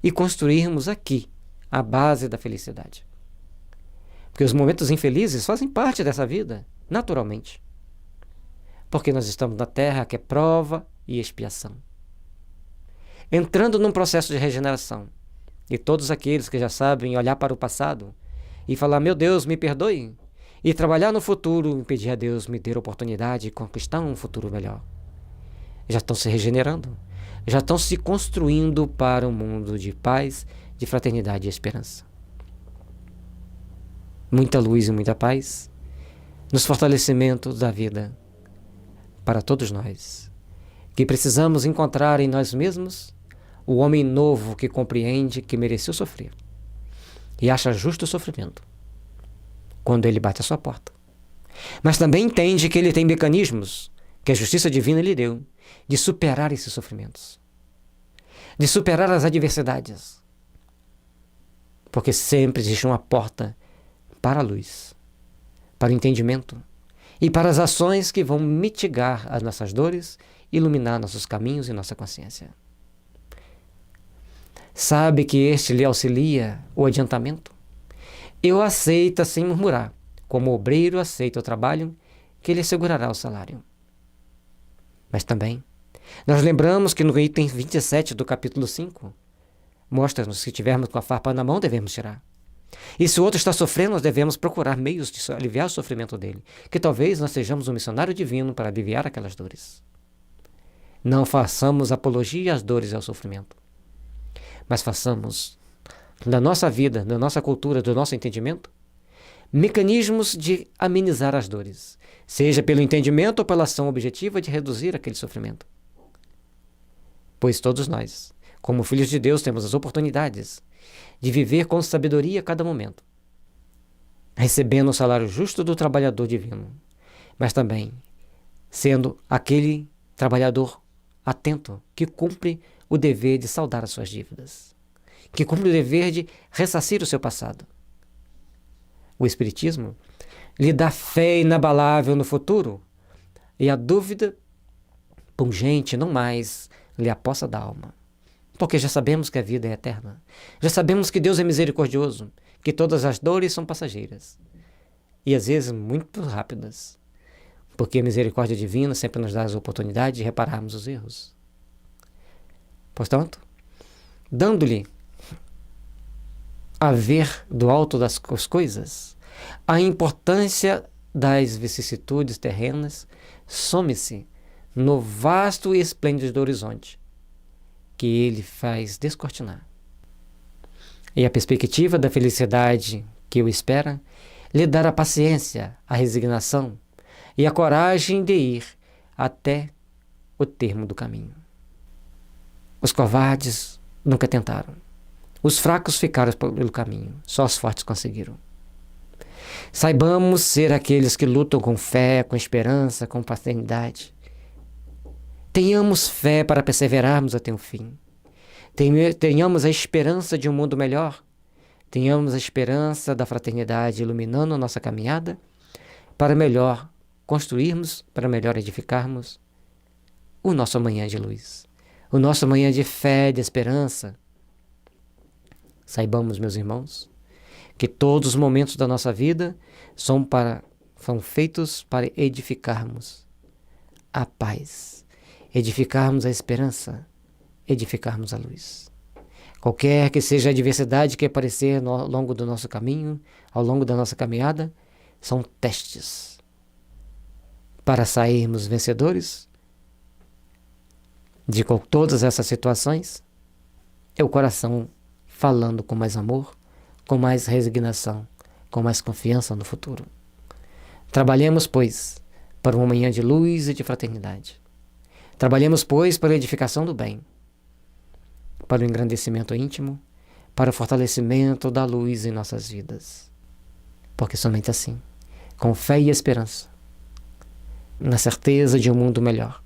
e construirmos aqui a base da felicidade. Porque os momentos infelizes fazem parte dessa vida, naturalmente. Porque nós estamos na Terra, que é prova e expiação, entrando num processo de regeneração. E todos aqueles que já sabem olhar para o passado e falar, meu Deus, me perdoe, e trabalhar no futuro e pedir a Deus me dê a oportunidade de conquistar um futuro melhor, já estão se regenerando, já estão se construindo para um mundo de paz, de fraternidade e esperança. Muita luz e muita paz nos fortalecimentos da vida para todos nós, que precisamos encontrar em nós mesmos o homem novo que compreende que mereceu sofrer e acha justo o sofrimento quando ele bate a sua porta. Mas também entende que ele tem mecanismos que a justiça divina lhe deu de superar esses sofrimentos, de superar as adversidades, porque sempre existe uma porta para a luz, para o entendimento e para as ações que vão mitigar as nossas dores, iluminar nossos caminhos e nossa consciência. Sabe que este lhe auxilia o adiantamento? E o aceita sem murmurar, como o obreiro aceita o trabalho que lhe assegurará o salário. Mas também, nós lembramos que no item 27 do capítulo 5, mostra-nos que se tivermos com a farpa na mão, devemos tirar. E se o outro está sofrendo, nós devemos procurar meios de aliviar o sofrimento dele, que talvez nós sejamos um missionário divino para aliviar aquelas dores. Não façamos apologia às dores e ao sofrimento, mas façamos da nossa vida, da nossa cultura, do nosso entendimento, mecanismos de amenizar as dores, seja pelo entendimento ou pela ação objetiva de reduzir aquele sofrimento. Pois todos nós, como filhos de Deus, temos as oportunidades de viver com sabedoria a cada momento, recebendo o salário justo do trabalhador divino, mas também sendo aquele trabalhador atento que cumpre o dever de saldar as suas dívidas, que cumpre o dever de ressarcir o seu passado. O Espiritismo lhe dá fé inabalável no futuro, e a dúvida pungente não mais lhe apossa da alma. Porque já sabemos que a vida é eterna. Já sabemos que Deus é misericordioso, que todas as dores são passageiras. E às vezes muito rápidas. Porque a misericórdia divina sempre nos dá as oportunidades de repararmos os erros. Portanto, dando-lhe a ver do alto das coisas, a importância das vicissitudes terrenas some-se no vasto e esplêndido horizonte que ele faz descortinar. E a perspectiva da felicidade que o espera lhe dará a paciência, a resignação e a coragem de ir até o termo do caminho. Os covardes nunca tentaram. Os fracos ficaram pelo caminho, só os fortes conseguiram. Saibamos ser aqueles que lutam com fé, com esperança, com paternidade. Tenhamos fé para perseverarmos até o fim. Tenhamos a esperança de um mundo melhor. Tenhamos a esperança da fraternidade iluminando a nossa caminhada para melhor construirmos, para melhor edificarmos o nosso amanhã de luz, o nosso amanhã de fé, de esperança. Saibamos, meus irmãos, que todos os momentos da nossa vida são feitos para edificarmos a paz, edificarmos a esperança, edificarmos a luz. Qualquer que seja a adversidade que aparecer ao longo do nosso caminho, ao longo da nossa caminhada, são testes para sairmos vencedores de todas essas situações é o coração falando com mais amor, com mais resignação, com mais confiança no futuro. Trabalhemos, pois, para uma manhã de luz e de fraternidade. Trabalhemos, pois, para a edificação do bem, para o engrandecimento íntimo, para o fortalecimento da luz em nossas vidas. Porque somente assim, com fé e esperança, na certeza de um mundo melhor,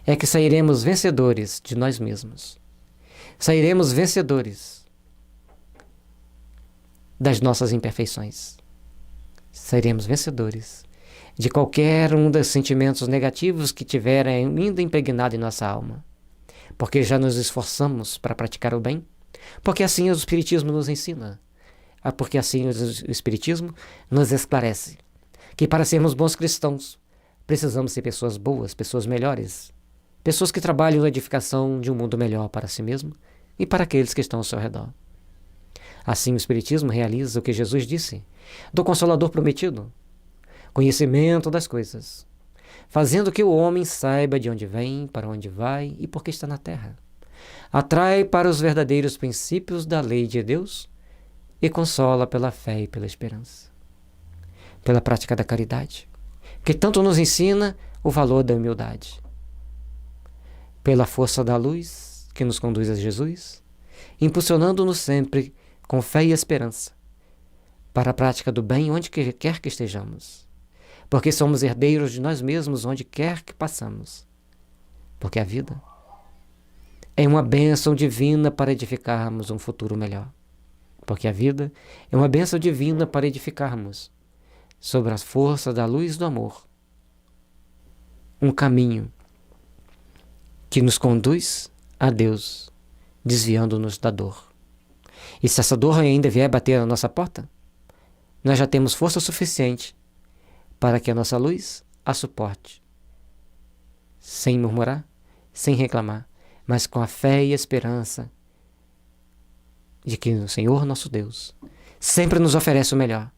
é que sairemos vencedores de nós mesmos. Sairemos vencedores das nossas imperfeições. Sairemos vencedores de qualquer um dos sentimentos negativos que tiverem ainda impregnado em nossa alma. Porque já nos esforçamos para praticar o bem, porque assim o Espiritismo nos ensina, porque assim o Espiritismo nos esclarece, que para sermos bons cristãos, precisamos ser pessoas boas, pessoas melhores, pessoas que trabalham na edificação de um mundo melhor para si mesmo e para aqueles que estão ao seu redor. Assim o Espiritismo realiza o que Jesus disse, do Consolador prometido, conhecimento das coisas, fazendo que o homem saiba de onde vem, para onde vai e por que está na terra. Atrai para os verdadeiros princípios da lei de Deus e consola pela fé e pela esperança. Pela prática da caridade, que tanto nos ensina o valor da humildade. Pela força da luz que nos conduz a Jesus, impulsionando-nos sempre com fé e esperança para a prática do bem onde quer que estejamos. Porque somos herdeiros de nós mesmos onde quer que passamos. Porque a vida é uma bênção divina para edificarmos um futuro melhor. Porque a vida é uma bênção divina para edificarmos, sobre a força da luz do amor, um caminho que nos conduz a Deus, desviando-nos da dor. E se essa dor ainda vier bater na nossa porta, nós já temos força suficiente para que a nossa luz a suporte, sem murmurar, sem reclamar, mas com a fé e a esperança de que o Senhor nosso Deus sempre nos oferece o melhor,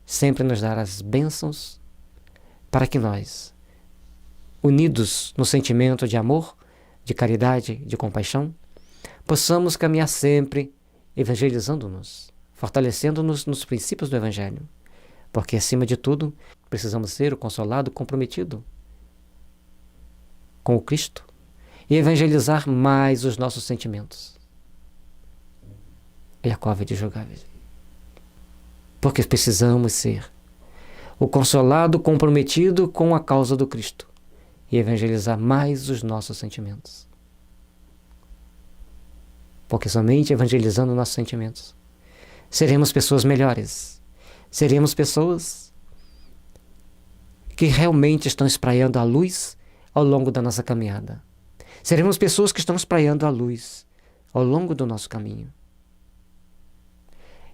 sempre nos dará as bênçãos para que nós, unidos no sentimento de amor, de caridade, de compaixão, possamos caminhar sempre evangelizando-nos, fortalecendo-nos nos princípios do Evangelho. Porque, acima de tudo, precisamos ser o consolado comprometido com o Cristo e evangelizar mais os nossos sentimentos. É a cova de julgar. Porque precisamos ser o consolado comprometido com a causa do Cristo e evangelizar mais os nossos sentimentos. Porque somente evangelizando nossos sentimentos seremos pessoas melhores. Seremos pessoas que realmente estão espraiando a luz ao longo da nossa caminhada. Seremos pessoas que estão espraiando a luz ao longo do nosso caminho.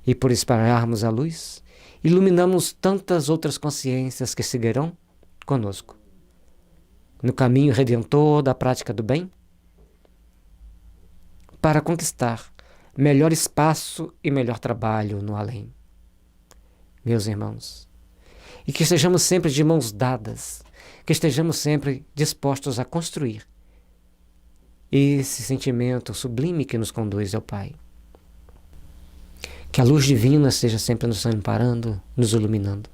E por espraiarmos a luz, iluminamos tantas outras consciências que seguirão conosco no caminho redentor da prática do bem, para conquistar melhor espaço e melhor trabalho no além. Meus irmãos, e que estejamos sempre de mãos dadas, que estejamos sempre dispostos a construir esse sentimento sublime que nos conduz ao Pai. Que a luz divina esteja sempre nos amparando, nos iluminando,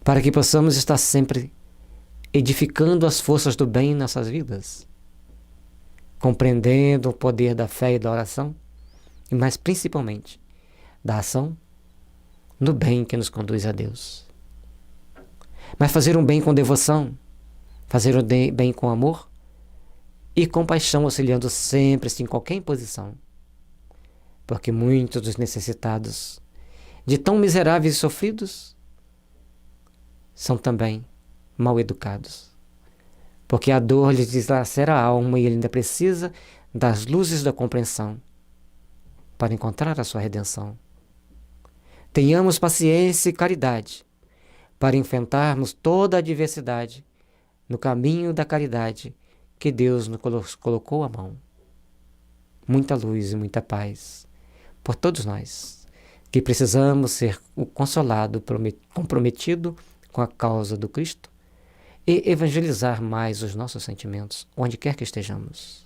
para que possamos estar sempre edificando as forças do bem em nossas vidas, compreendendo o poder da fé e da oração, e mais principalmente da ação no bem que nos conduz a Deus. Mas fazer um bem com devoção, fazer um bem com amor e compaixão, auxiliando sempre em qualquer imposição. Porque muitos dos necessitados, de tão miseráveis e sofridos, são também mal educados. Porque a dor lhes dilacera a alma e ele ainda precisa das luzes da compreensão para encontrar a sua redenção. Tenhamos paciência e caridade para enfrentarmos toda a adversidade no caminho da caridade que Deus nos colocou à mão. Muita luz e muita paz por todos nós, que precisamos ser o consolado, comprometido com a causa do Cristo e evangelizar mais os nossos sentimentos, onde quer que estejamos.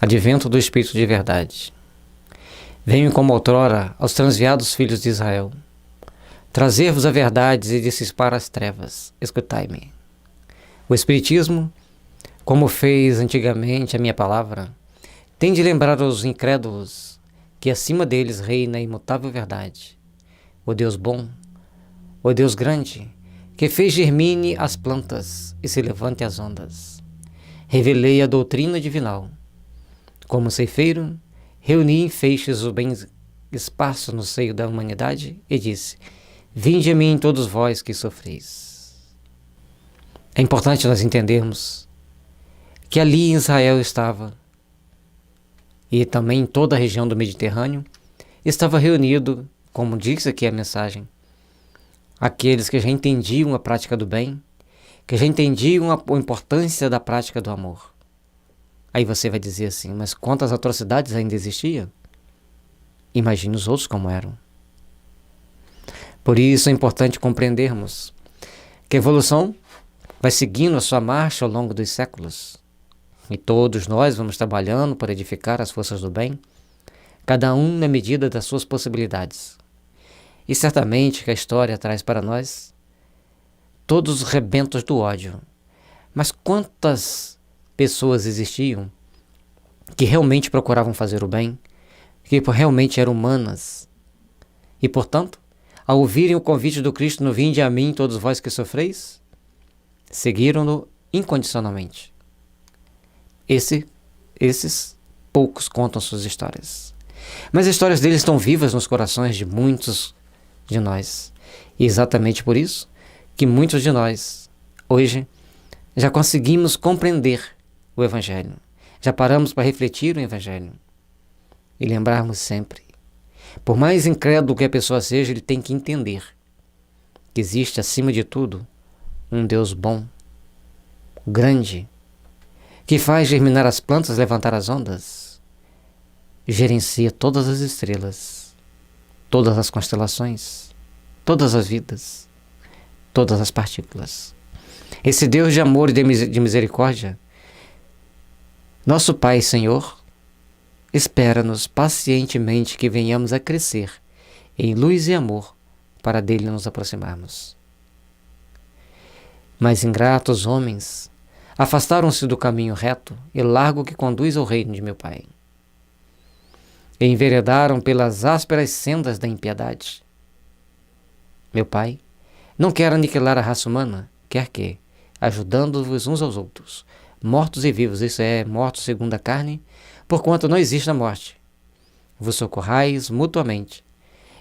Advento do Espírito de verdade. Venho como outrora aos transviados filhos de Israel, trazer-vos a verdade e dissipar as trevas. Escutai-me. O Espiritismo, como fez antigamente a minha palavra, tem de lembrar aos incrédulos que acima deles reina a imutável verdade, o Deus bom, o Deus grande, que fez germine as plantas e se levante as ondas. Revelei a doutrina divinal. Como ceifeiro, reuni em feixes os bens esparsos no seio da humanidade e disse: vinde a mim todos vós que sofreis. É importante nós entendermos que ali em Israel estava, e também em toda a região do Mediterrâneo, estava reunido, como diz aqui a mensagem, aqueles que já entendiam a prática do bem, que já entendiam a importância da prática do amor. Aí você vai dizer assim, mas quantas atrocidades ainda existiam? Imagine os outros como eram. Por isso é importante compreendermos que a evolução vai seguindo a sua marcha ao longo dos séculos. E todos nós vamos trabalhando para edificar as forças do bem, cada um na medida das suas possibilidades. E certamente que a história traz para nós todos os rebentos do ódio. Mas quantas pessoas existiam que realmente procuravam fazer o bem, que realmente eram humanas e, portanto, ao ouvirem o convite do Cristo no vinde a mim todos vós que sofreis, seguiram-no incondicionalmente. Esses poucos contam suas histórias. Mas as histórias deles estão vivas nos corações de muitos de nós. E exatamente por isso que muitos de nós, hoje, já conseguimos compreender o Evangelho. Já paramos para refletir o Evangelho. E lembrarmos sempre, por mais incrédulo que a pessoa seja, ele tem que entender que existe, acima de tudo, um Deus bom, grande, que faz germinar as plantas, levantar as ondas, gerencia todas as estrelas, todas as constelações, todas as vidas, todas as partículas. Esse Deus de amor e de misericórdia, nosso Pai Senhor, espera-nos pacientemente que venhamos a crescer em luz e amor para dele nos aproximarmos. Mas ingratos homens afastaram-se do caminho reto e largo que conduz ao reino de meu Pai. E enveredaram pelas ásperas sendas da impiedade. Meu Pai não quer aniquilar a raça humana, quer que, ajudando-vos uns aos outros, mortos e vivos, isso é, mortos segundo a carne, porquanto não existe a morte, vos socorrais mutuamente,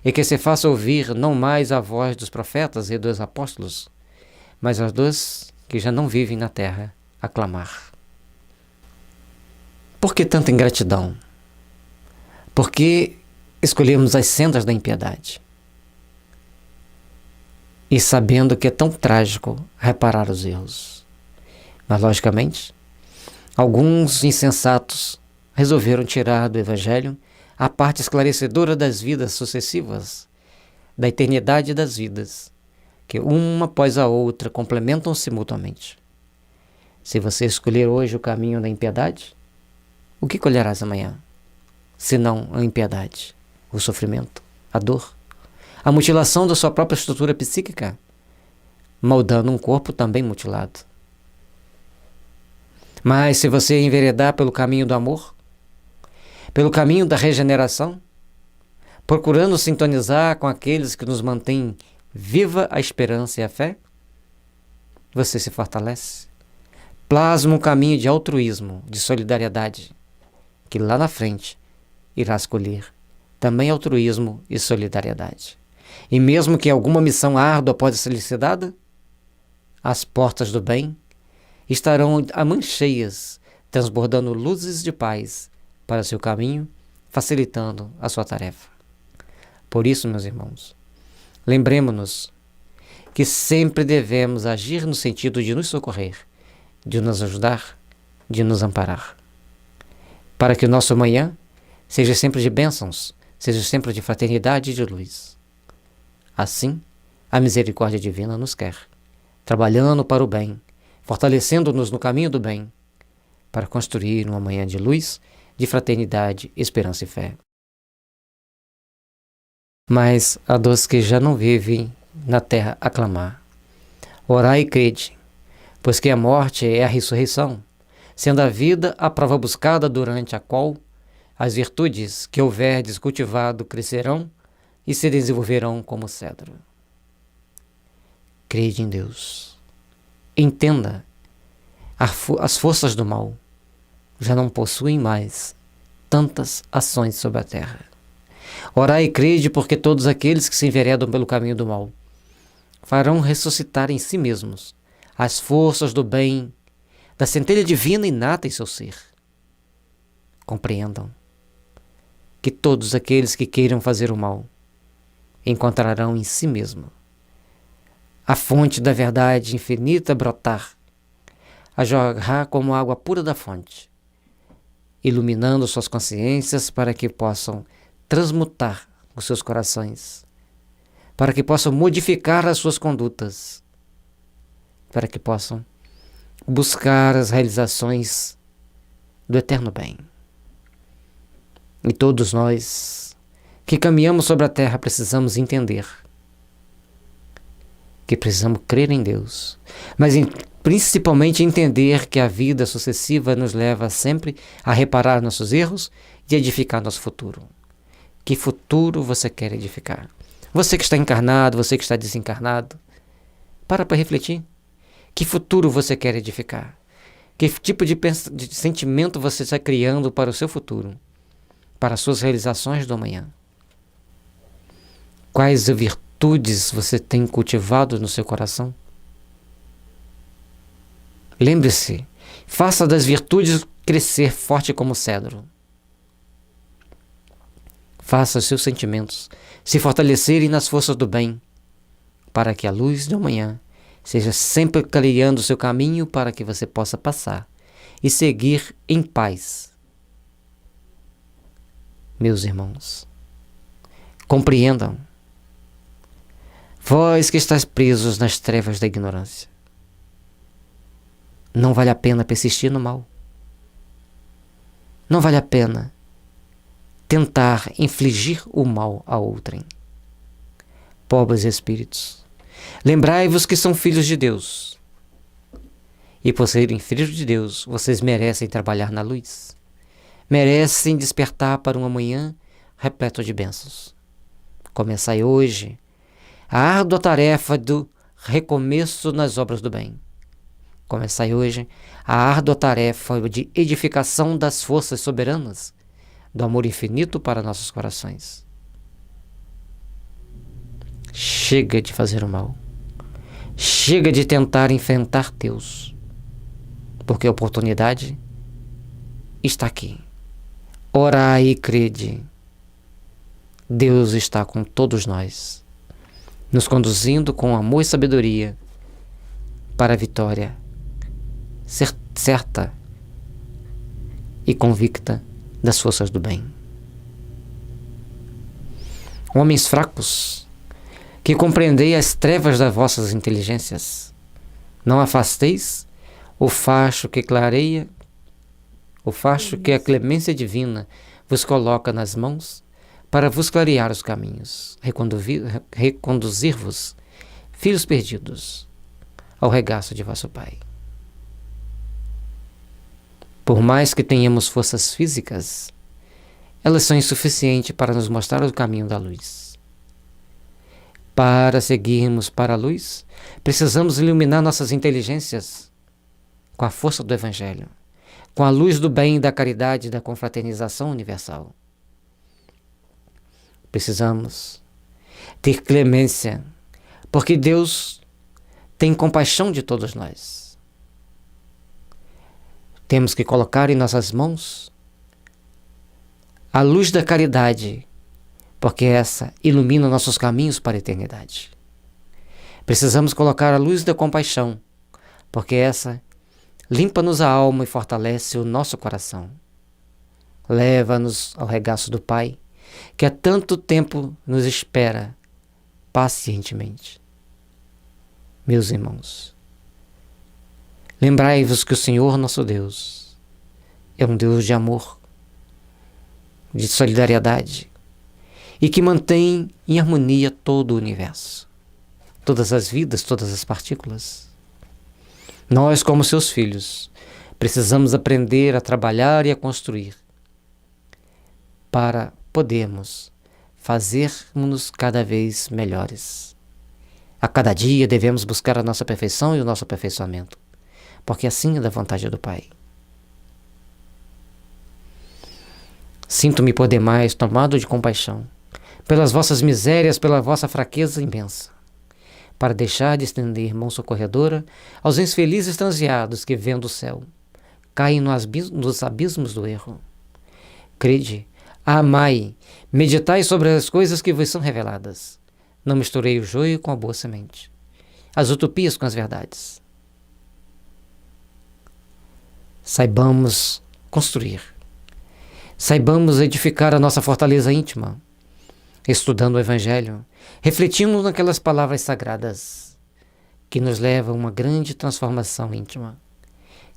e que se faça ouvir não mais a voz dos profetas e dos apóstolos, mas as dos que já não vivem na terra, a clamar. Por que tanta ingratidão? Por que escolhemos as sendas da impiedade? E sabendo que é tão trágico reparar os erros. Mas, logicamente, alguns insensatos resolveram tirar do Evangelho a parte esclarecedora das vidas sucessivas, da eternidade das vidas, que uma após a outra complementam-se mutuamente. Se você escolher hoje o caminho da impiedade, o que colherás amanhã? Senão a impiedade, o sofrimento, a dor, a mutilação da sua própria estrutura psíquica, moldando um corpo também mutilado. Mas se você enveredar pelo caminho do amor, pelo caminho da regeneração, procurando sintonizar com aqueles que nos mantêm viva a esperança e a fé, você se fortalece, plasma um caminho de altruísmo, de solidariedade, que lá na frente irá escolher também altruísmo e solidariedade. E mesmo que alguma missão árdua possa ser lhe dada, as portas do bem estarão a mãos cheias, transbordando luzes de paz para seu caminho, facilitando a sua tarefa. Por isso, meus irmãos, lembremos-nos que sempre devemos agir no sentido de nos socorrer, de nos ajudar, de nos amparar, para que o nosso amanhã seja sempre de bênçãos, seja sempre de fraternidade e de luz. Assim, a misericórdia divina nos quer, trabalhando para o bem, fortalecendo-nos no caminho do bem, para construir uma manhã de luz, de fraternidade, esperança e fé. Mas a dos que já não vivem na terra a clamar: orai e crede, pois que a morte é a ressurreição, sendo a vida a prova buscada durante a qual as virtudes que houverdes cultivado crescerão e se desenvolverão como cedro. Crede em Deus. Entenda, as forças do mal já não possuem mais tantas ações sobre a terra. Orai e crede, porque todos aqueles que se enveredam pelo caminho do mal farão ressuscitar em si mesmos as forças do bem, da centelha divina inata em seu ser. Compreendam que todos aqueles que queiram fazer o mal encontrarão em si mesmo a fonte da verdade infinita brotar, a jorrar como água pura da fonte, iluminando suas consciências para que possam transmutar os seus corações, para que possam modificar as suas condutas, para que possam buscar as realizações do eterno bem. E todos nós que caminhamos sobre a terra precisamos entender que precisamos crer em Deus, mas principalmente entender que a vida sucessiva nos leva sempre a reparar nossos erros e edificar nosso futuro. Que futuro você quer edificar? Você que está encarnado, você que está desencarnado, para refletir. Que futuro você quer edificar? Que tipo de sentimento você está criando para o seu futuro? Para as suas realizações do amanhã? Quais virtudes você tem cultivado no seu coração? Lembre-se, faça das virtudes crescer forte como cedro. Faça os seus sentimentos se fortalecerem nas forças do bem, para que a luz do amanhã seja sempre clareando o seu caminho para que você possa passar e seguir em paz. Meus irmãos, compreendam, vós que estáis presos nas trevas da ignorância, não vale a pena persistir no mal. Não vale a pena tentar infligir o mal a outrem. Pobres espíritos, lembrai-vos que são filhos de Deus. E por serem filhos de Deus, vocês merecem trabalhar na luz. Merecem despertar para um amanhã repleto de bênçãos. Começai hoje a árdua tarefa do recomeço nas obras do bem. Começai hoje a árdua tarefa de edificação das forças soberanas do amor infinito para nossos corações. Chega de fazer o mal. Chega de tentar enfrentar Deus, porque a oportunidade está aqui. Orai e crede. Deus está com todos nós, nos conduzindo com amor e sabedoria para a vitória certa e convicta das forças do bem. Homens fracos, que compreendei as trevas das vossas inteligências, não afasteis o facho que clareia, o facho que a clemência divina vos coloca nas mãos para vos clarear os caminhos, reconduzir-vos, filhos perdidos, ao regaço de vosso Pai. Por mais que tenhamos forças físicas, elas são insuficientes para nos mostrar o caminho da luz. Para seguirmos para a luz, precisamos iluminar nossas inteligências com a força do Evangelho, com a luz do bem, da caridade e da confraternização universal. Precisamos ter clemência, porque Deus tem compaixão de todos nós. Temos que colocar em nossas mãos a luz da caridade, porque essa ilumina nossos caminhos para a eternidade. Precisamos colocar a luz da compaixão, porque essa limpa-nos a alma e fortalece o nosso coração. Leva-nos ao regaço do Pai, que há tanto tempo nos espera pacientemente. Meus irmãos, lembrai-vos que o Senhor nosso Deus é um Deus de amor, de solidariedade, e que mantém em harmonia todo o universo, todas as vidas, todas as partículas. Nós, como seus filhos, precisamos aprender a trabalhar e a construir para podermos fazermos-nos cada vez melhores. A cada dia devemos buscar a nossa perfeição e o nosso aperfeiçoamento, porque assim é da vontade do Pai. Sinto-me por demais tomado de compaixão pelas vossas misérias, pela vossa fraqueza imensa, para deixar de estender mão socorredora aos infelizes transviados que, vendo o céu, caem nos abismos do erro. Crede, amai, meditai sobre as coisas que vos são reveladas. Não misturei o joio com a boa semente, as utopias com as verdades. Saibamos construir, saibamos edificar a nossa fortaleza íntima, estudando o Evangelho, refletindo naquelas palavras sagradas que nos levam a uma grande transformação íntima,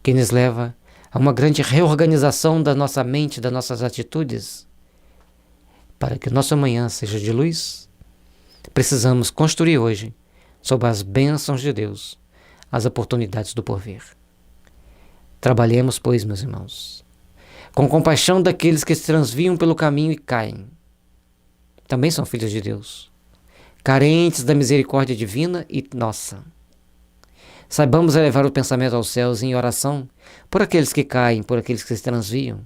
que nos leva a uma grande reorganização da nossa mente, das nossas atitudes. Para que o nosso amanhã seja de luz, precisamos construir hoje, sob as bênçãos de Deus, as oportunidades do porvir. Trabalhemos, pois, meus irmãos, com compaixão daqueles que se transviam pelo caminho e caem. Também são filhos de Deus, carentes da misericórdia divina e nossa. Saibamos elevar o pensamento aos céus em oração por aqueles que caem, por aqueles que se transviam,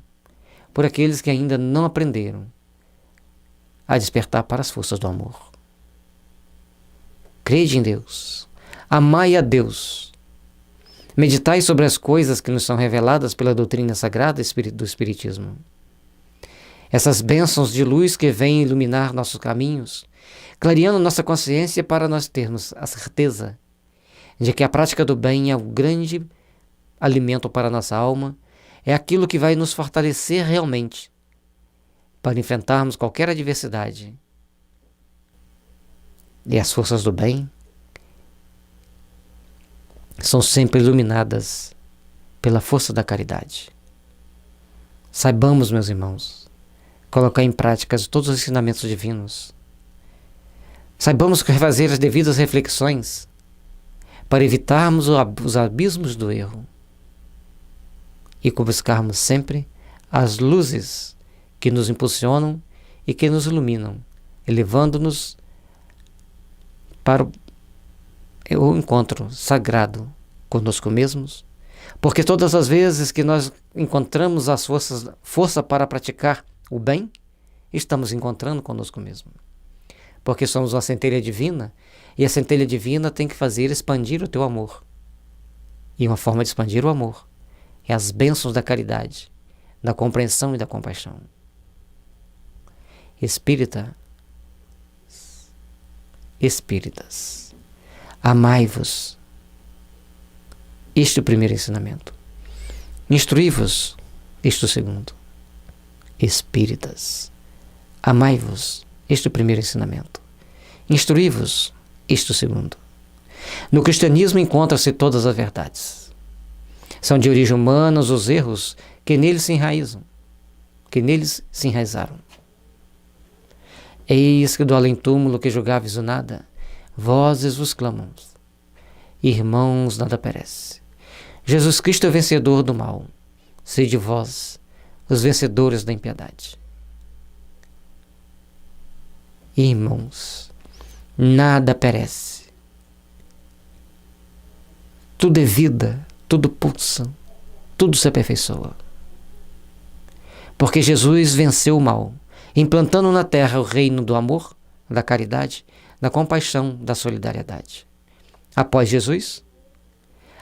por aqueles que ainda não aprenderam a despertar para as forças do amor. Crede em Deus, amai a Deus, meditai sobre as coisas que nos são reveladas pela doutrina sagrada do Espiritismo. Essas bênçãos de luz que vêm iluminar nossos caminhos, clareando nossa consciência para nós termos a certeza de que a prática do bem é o grande alimento para a nossa alma, é aquilo que vai nos fortalecer realmente para enfrentarmos qualquer adversidade. E as forças do bem são sempre iluminadas pela força da caridade. Saibamos, meus irmãos, colocar em prática todos os ensinamentos divinos. Saibamos fazer as devidas reflexões para evitarmos os abismos do erro e buscarmos sempre as luzes que nos impulsionam e que nos iluminam, elevando-nos para o encontro sagrado conosco mesmos, porque todas as vezes que nós encontramos as força para praticar o bem, estamos encontrando conosco mesmo, porque somos uma centelha divina, e a centelha divina tem que fazer expandir o teu amor, e uma forma de expandir o amor é as bênçãos da caridade, da compreensão e da compaixão. Espíritas, amai-vos. Este é o primeiro ensinamento. Instruí-vos. Este é o segundo. Espíritas, amai-vos. Este é o primeiro ensinamento. Instruí-vos. Este é o segundo. No cristianismo encontram-se todas as verdades. São de origem humana os erros que neles se enraizam, que neles se enraizaram. Eis que do além-túmulo que julgáveis o nada, vozes vos clamam. Irmãos, nada perece. Jesus Cristo é vencedor do mal. Sede vós, os vencedores da impiedade. Irmãos, nada perece. Tudo é vida, tudo pulsa, tudo se aperfeiçoa. Porque Jesus venceu o mal, implantando na terra o reino do amor, da caridade, da compaixão, da solidariedade. Após Jesus,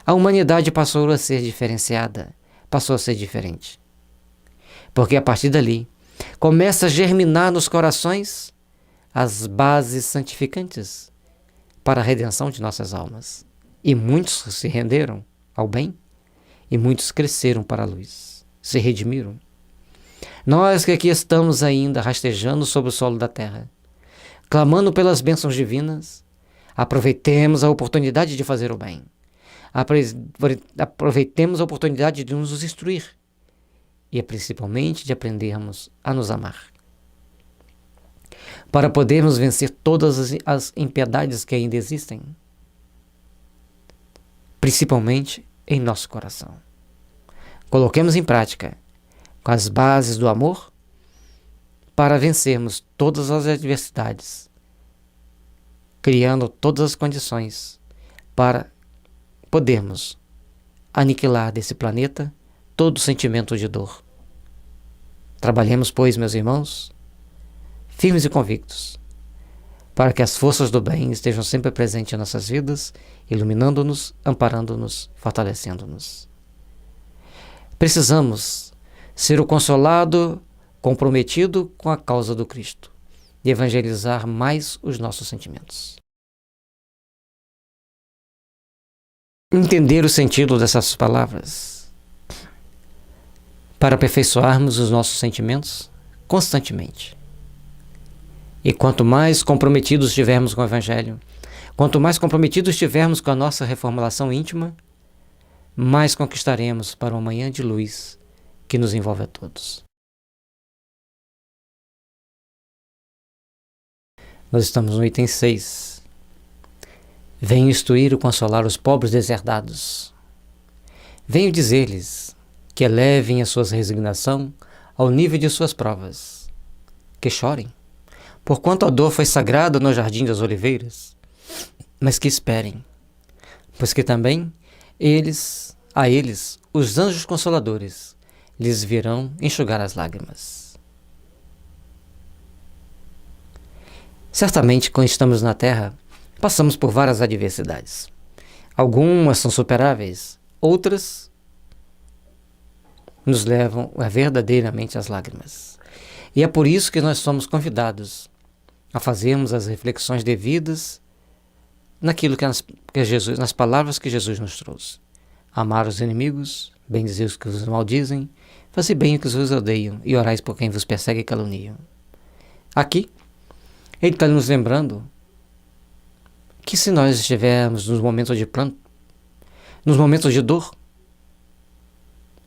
a humanidade passou a ser diferenciada, passou a ser diferente. Porque a partir dali, começa a germinar nos corações as bases santificantes para a redenção de nossas almas. E muitos se renderam ao bem, e muitos cresceram para a luz, se redimiram. Nós que aqui estamos ainda rastejando sobre o solo da terra, clamando pelas bênçãos divinas, aproveitemos a oportunidade de fazer o bem. Aproveitemos a oportunidade de nos instruir e principalmente de aprendermos a nos amar, para podermos vencer todas as impiedades que ainda existem, principalmente em nosso coração. Coloquemos em prática com as bases do amor para vencermos todas as adversidades, criando todas as condições para podermos aniquilar desse planeta todo sentimento de dor. Trabalhemos, pois, meus irmãos, firmes e convictos, para que as forças do bem estejam sempre presentes em nossas vidas, iluminando-nos, amparando-nos, fortalecendo-nos. Precisamos ser o consolado comprometido com a causa do Cristo e evangelizar mais os nossos sentimentos. Entender o sentido dessas palavras para aperfeiçoarmos os nossos sentimentos constantemente. E quanto mais comprometidos estivermos com o Evangelho, quanto mais comprometidos estivermos com a nossa reformulação íntima, mais conquistaremos para uma manhã de luz que nos envolve a todos. Nós estamos no item 6. Venho instruir e consolar os pobres deserdados. Venho dizer-lhes que elevem a sua resignação ao nível de suas provas, que chorem, porquanto a dor foi sagrada no jardim das oliveiras, mas que esperem, pois que também a eles, os anjos consoladores, lhes virão enxugar as lágrimas. Certamente, quando estamos na terra, passamos por várias adversidades. Algumas são superáveis, outras nos levam verdadeiramente às lágrimas. E é por isso que nós somos convidados a fazermos as reflexões devidas naquilo que Jesus, nas palavras que Jesus nos trouxe. Amar os inimigos, bendizer os que vos maldizem, fazer bem o que vos odeiam e orais por quem vos persegue e caluniam. Aqui, ele está nos lembrando que se nós estivermos nos momentos de pranto, nos momentos de dor,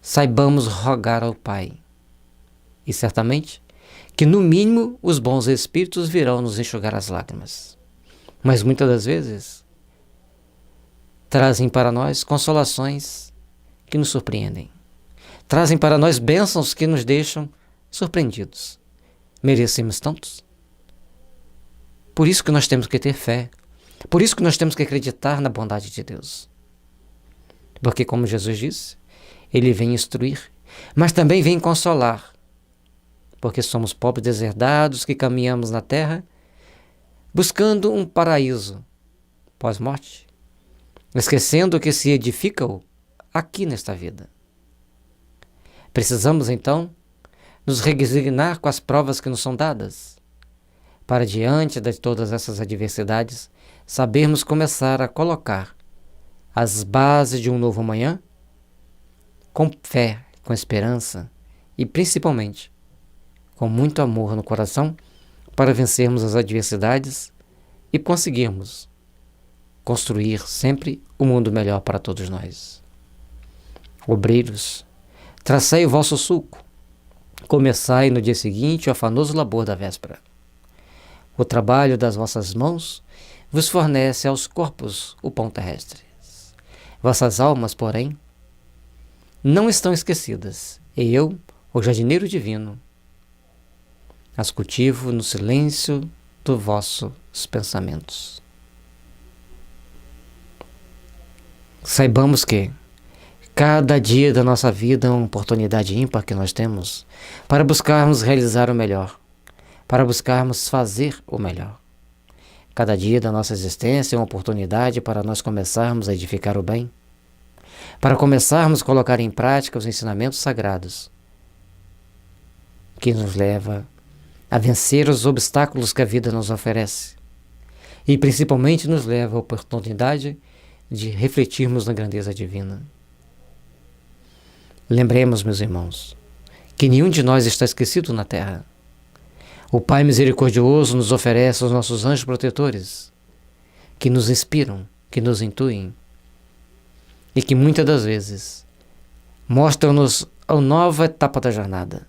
saibamos rogar ao Pai. E certamente que no mínimo os bons espíritos virão nos enxugar as lágrimas. Mas muitas das vezes trazem para nós consolações que nos surpreendem. Trazem para nós bênçãos que nos deixam surpreendidos. Merecemos tantos? Por isso que nós temos que ter fé. Por isso que nós temos que acreditar na bondade de Deus. Porque, como Jesus disse, Ele vem instruir, mas também vem consolar. Porque somos pobres deserdados que caminhamos na terra buscando um paraíso pós-morte, esquecendo que se edifica aqui nesta vida. Precisamos, então, nos resignar com as provas que nos são dadas, para diante de todas essas adversidades, sabermos começar a colocar as bases de um novo amanhã com fé, com esperança e principalmente com muito amor no coração para vencermos as adversidades e conseguirmos construir sempre um mundo melhor para todos nós. Obreiros, traçai o vosso sulco, começai no dia seguinte o afanoso labor da véspera. O trabalho das vossas mãos vos fornece aos corpos o pão terrestre. Vossas almas, porém, não estão esquecidas, e eu, o jardineiro divino, as cultivo no silêncio dos vossos pensamentos. Saibamos que cada dia da nossa vida é uma oportunidade ímpar que nós temos para buscarmos realizar o melhor, para buscarmos fazer o melhor. Cada dia da nossa existência é uma oportunidade para nós começarmos a edificar o bem, para começarmos a colocar em prática os ensinamentos sagrados, que nos leva a vencer os obstáculos que a vida nos oferece e principalmente nos leva à oportunidade de refletirmos na grandeza divina. Lembremos, meus irmãos, que nenhum de nós está esquecido na terra. O Pai misericordioso nos oferece os nossos anjos protetores, que nos inspiram, que nos intuem, e que muitas das vezes mostram-nos a nova etapa da jornada.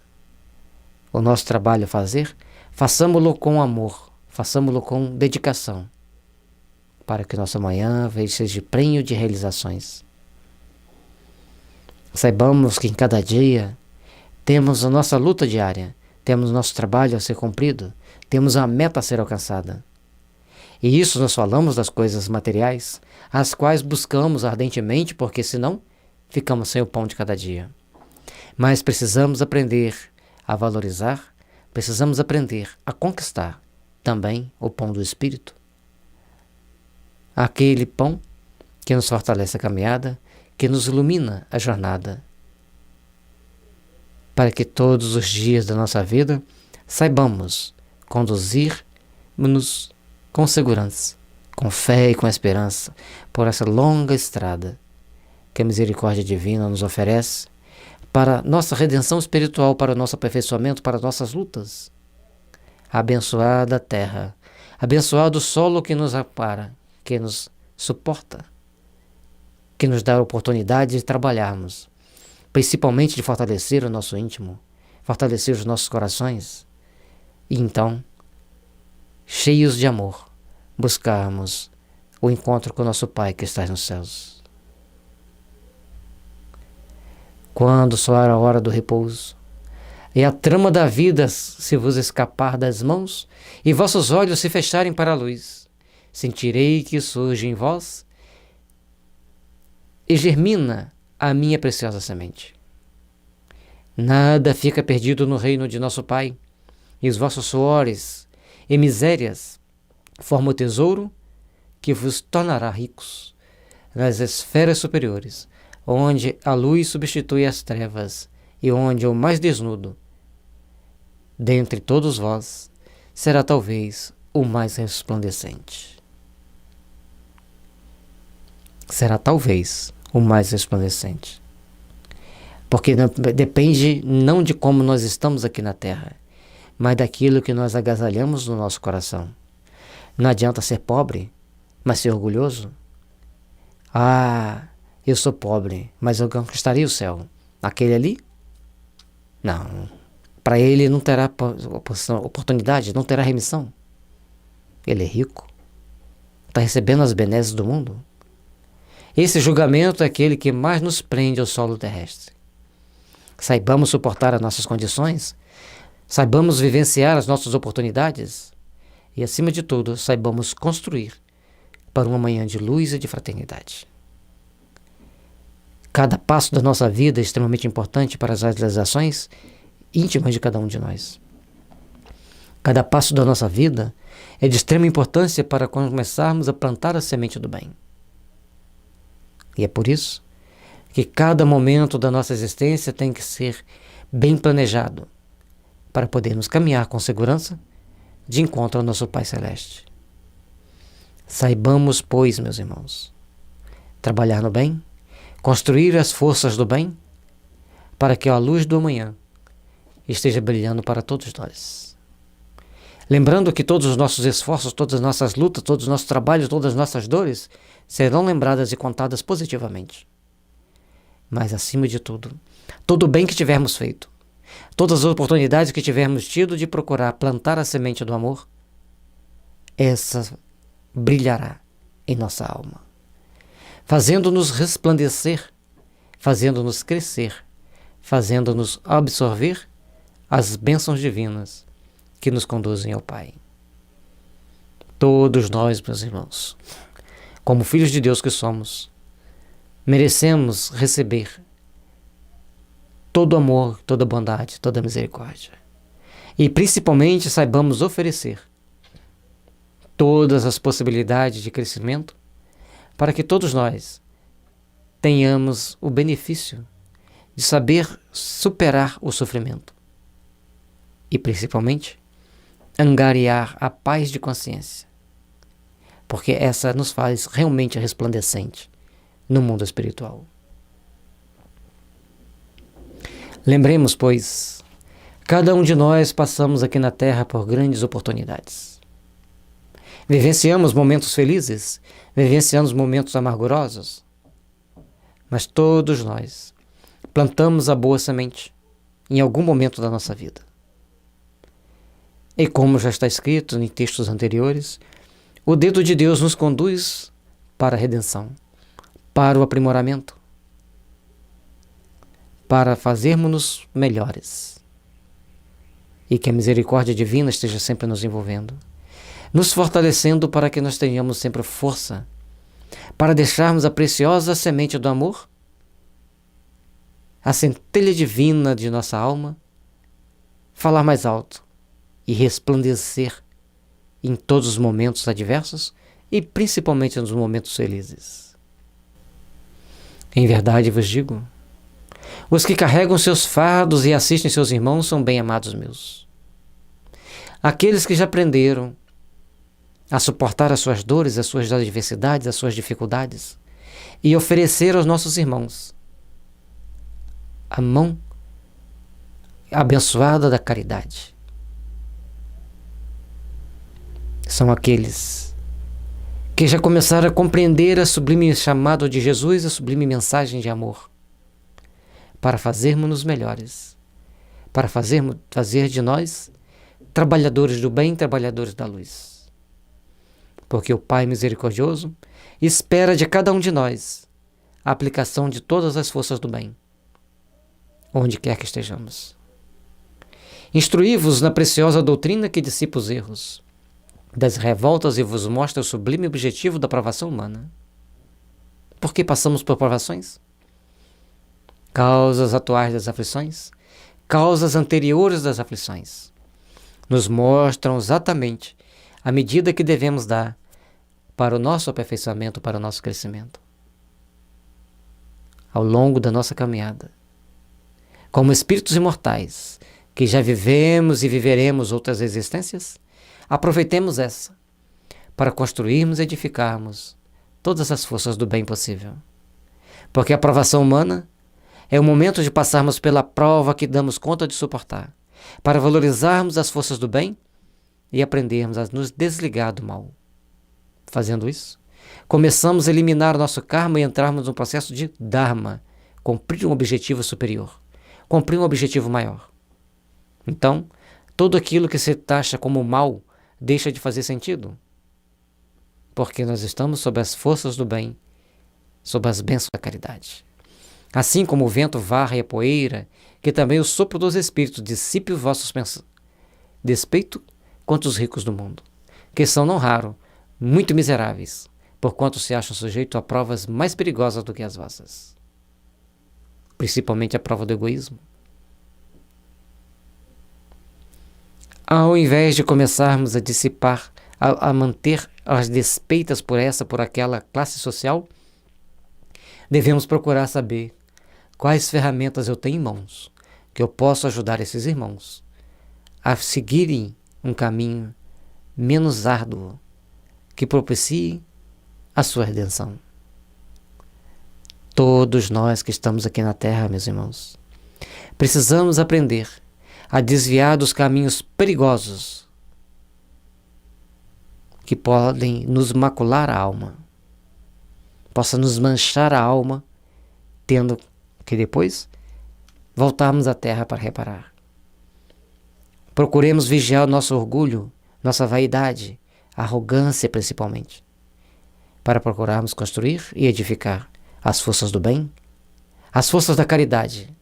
O nosso trabalho a fazer, façamo-lo com amor, façamo-lo com dedicação, para que nosso amanhã seja prenho de realizações. Saibamos que em cada dia temos a nossa luta diária, temos nosso trabalho a ser cumprido, temos a meta a ser alcançada. E isso nós falamos das coisas materiais, as quais buscamos ardentemente, porque senão ficamos sem o pão de cada dia. Mas precisamos aprender a valorizar, precisamos aprender a conquistar também o pão do Espírito. Aquele pão que nos fortalece a caminhada, que nos ilumina a jornada, para que todos os dias da nossa vida saibamos conduzir-nos com segurança, com fé e com esperança, por essa longa estrada que a misericórdia divina nos oferece para nossa redenção espiritual, para o nosso aperfeiçoamento, para nossas lutas. Abençoada a terra, abençoado o solo que nos ampara, que nos suporta, que nos dá a oportunidade de trabalharmos, principalmente de fortalecer o nosso íntimo, fortalecer os nossos corações, e então, cheios de amor, buscarmos o encontro com o nosso Pai que está nos céus. Quando soar a hora do repouso, e a trama da vida se vos escapar das mãos, e vossos olhos se fecharem para a luz, sentirei que surge em vós e germina a minha preciosa semente. Nada fica perdido no reino de nosso Pai, e os vossos suores e misérias formam o tesouro que vos tornará ricos nas esferas superiores, onde a luz substitui as trevas e onde o mais desnudo dentre todos vós será talvez o mais resplandecente. Será talvez o mais resplandecente. Porque depende não de como nós estamos aqui na terra, mas daquilo que nós agasalhamos no nosso coração. Não adianta ser pobre, mas ser orgulhoso. Eu sou pobre, mas eu conquistaria o céu. Aquele ali? Não. Para ele não terá oportunidade, não terá remissão. Ele é rico. Está recebendo as benesses do mundo. Esse julgamento é aquele que mais nos prende ao solo terrestre. Saibamos suportar as nossas condições, saibamos vivenciar as nossas oportunidades e, acima de tudo, saibamos construir para uma manhã de luz e de fraternidade. Cada passo da nossa vida é extremamente importante para as realizações íntimas de cada um de nós. Cada passo da nossa vida é de extrema importância para começarmos a plantar a semente do bem. E é por isso que cada momento da nossa existência tem que ser bem planejado para podermos caminhar com segurança de encontro ao nosso Pai Celeste. Saibamos, pois, meus irmãos, trabalhar no bem, construir as forças do bem, para que a luz do amanhã esteja brilhando para todos nós. Lembrando que todos os nossos esforços, todas as nossas lutas, todos os nossos trabalhos, todas as nossas dores serão lembradas e contadas positivamente. Mas, acima de tudo, todo o bem que tivermos feito, todas as oportunidades que tivermos tido de procurar plantar a semente do amor, essa brilhará em nossa alma, fazendo-nos resplandecer, fazendo-nos crescer, fazendo-nos absorver as bênçãos divinas que nos conduzem ao Pai. Todos nós, meus irmãos, como filhos de Deus que somos, merecemos receber todo amor, toda bondade, toda misericórdia. E principalmente saibamos oferecer todas as possibilidades de crescimento para que todos nós tenhamos o benefício de saber superar o sofrimento e principalmente angariar a paz de consciência, porque essa nos faz realmente resplandecente no mundo espiritual. Lembremos, pois, Cada um de nós passamos aqui na Terra por grandes oportunidades. Vivenciamos momentos felizes, vivenciamos momentos amargurosos, mas todos nós plantamos a boa semente em algum momento da nossa vida. E como já está escrito em textos anteriores, o dedo de Deus nos conduz para a redenção, para o aprimoramento, para fazermos-nos melhores. E que a misericórdia divina esteja sempre nos envolvendo, nos fortalecendo para que nós tenhamos sempre força para deixarmos a preciosa semente do amor, a centelha divina de nossa alma, falar mais alto e resplandecer em todos os momentos adversos e principalmente nos momentos felizes. Em verdade vos digo, os que carregam seus fardos e assistem seus irmãos são bem-amados meus. Aqueles que já aprenderam a suportar as suas dores, as suas adversidades, as suas dificuldades e oferecer aos nossos irmãos a mão abençoada da caridade. São aqueles que já começaram a compreender a sublime chamado de Jesus, a sublime mensagem de amor, para fazermos-nos melhores, para fazer de nós trabalhadores do bem, trabalhadores da luz. Porque o Pai misericordioso espera de cada um de nós a aplicação de todas as forças do bem, onde quer que estejamos. Instruí-vos na preciosa doutrina que dissipa os erros das revoltas e vos mostra o sublime objetivo da provação humana. Por que passamos por provações? Causas atuais das aflições, causas anteriores das aflições, nos mostram exatamente a medida que devemos dar para o nosso aperfeiçoamento, para o nosso crescimento. Ao longo da nossa caminhada, como espíritos imortais, que já vivemos e viveremos outras existências, aproveitemos essa para construirmos e edificarmos todas as forças do bem possível. Porque a provação humana é o momento de passarmos pela prova que damos conta de suportar, para valorizarmos as forças do bem e aprendermos a nos desligar do mal. Fazendo isso, começamos a eliminar nosso karma e entrarmos no processo de Dharma, cumprir um objetivo superior, cumprir um objetivo maior. Então, tudo aquilo que se taxa como mal deixa de fazer sentido, porque nós estamos sob as forças do bem, sob as bênçãos da caridade. Assim como o vento varre a poeira, que também o sopro dos espíritos dissipe os vossos pensamentos, despeito quanto os ricos do mundo, que são, não raro, muito miseráveis, porquanto se acham sujeitos a provas mais perigosas do que as vossas, principalmente a prova do egoísmo. Ao invés de começarmos a dissipar, a manter as despeitas por aquela classe social, devemos procurar saber quais ferramentas eu tenho em mãos, que eu posso ajudar esses irmãos a seguirem um caminho menos árduo, que propicie a sua redenção. Todos nós que estamos aqui na Terra, meus irmãos, precisamos aprender a desviar dos caminhos perigosos que podem nos macular a alma, possa nos manchar a alma, tendo que depois voltarmos à Terra para reparar. Procuremos vigiar o nosso orgulho, nossa vaidade, arrogância principalmente, para procurarmos construir e edificar as forças do bem, as forças da caridade,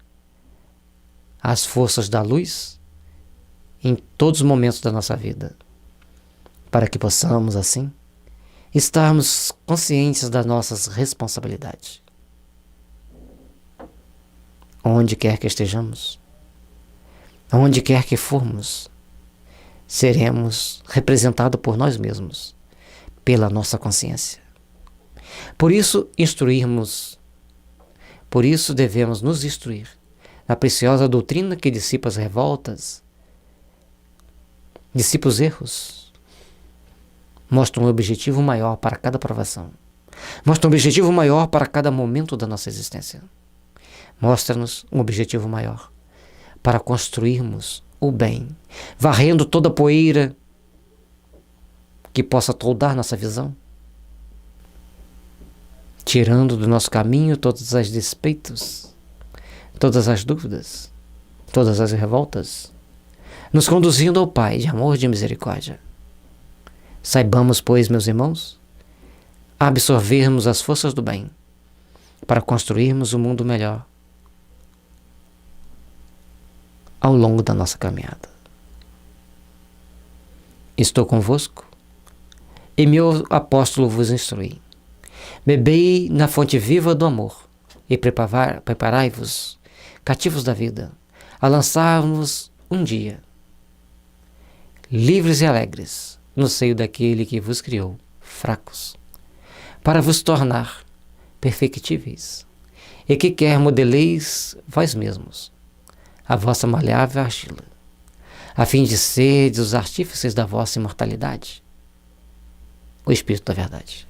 as forças da luz em todos os momentos da nossa vida, para que possamos, assim, estarmos conscientes das nossas responsabilidades. Onde quer que estejamos, onde quer que formos, seremos representados por nós mesmos, pela nossa consciência. Por isso, devemos nos instruir na preciosa doutrina que dissipa as revoltas, dissipa os erros, mostra um objetivo maior para cada provação, mostra um objetivo maior para cada momento da nossa existência. Mostra-nos um objetivo maior para construirmos o bem, varrendo toda a poeira que possa toldar nossa visão, tirando do nosso caminho todos os despeitos, todas as dúvidas, todas as revoltas, nos conduzindo ao Pai de amor e de misericórdia. Saibamos, pois, meus irmãos, absorvermos as forças do bem para construirmos um mundo melhor ao longo da nossa caminhada. Estou convosco e meu apóstolo vos instrui. Bebei na fonte viva do amor e preparai-vos, cativos da vida, a lançar-vos um dia, livres e alegres, no seio daquele que vos criou, fracos, para vos tornar perfectíveis, e que quer modeleis vós mesmos, a vossa maleável argila, a fim de serdes os artífices da vossa imortalidade, o Espírito da Verdade.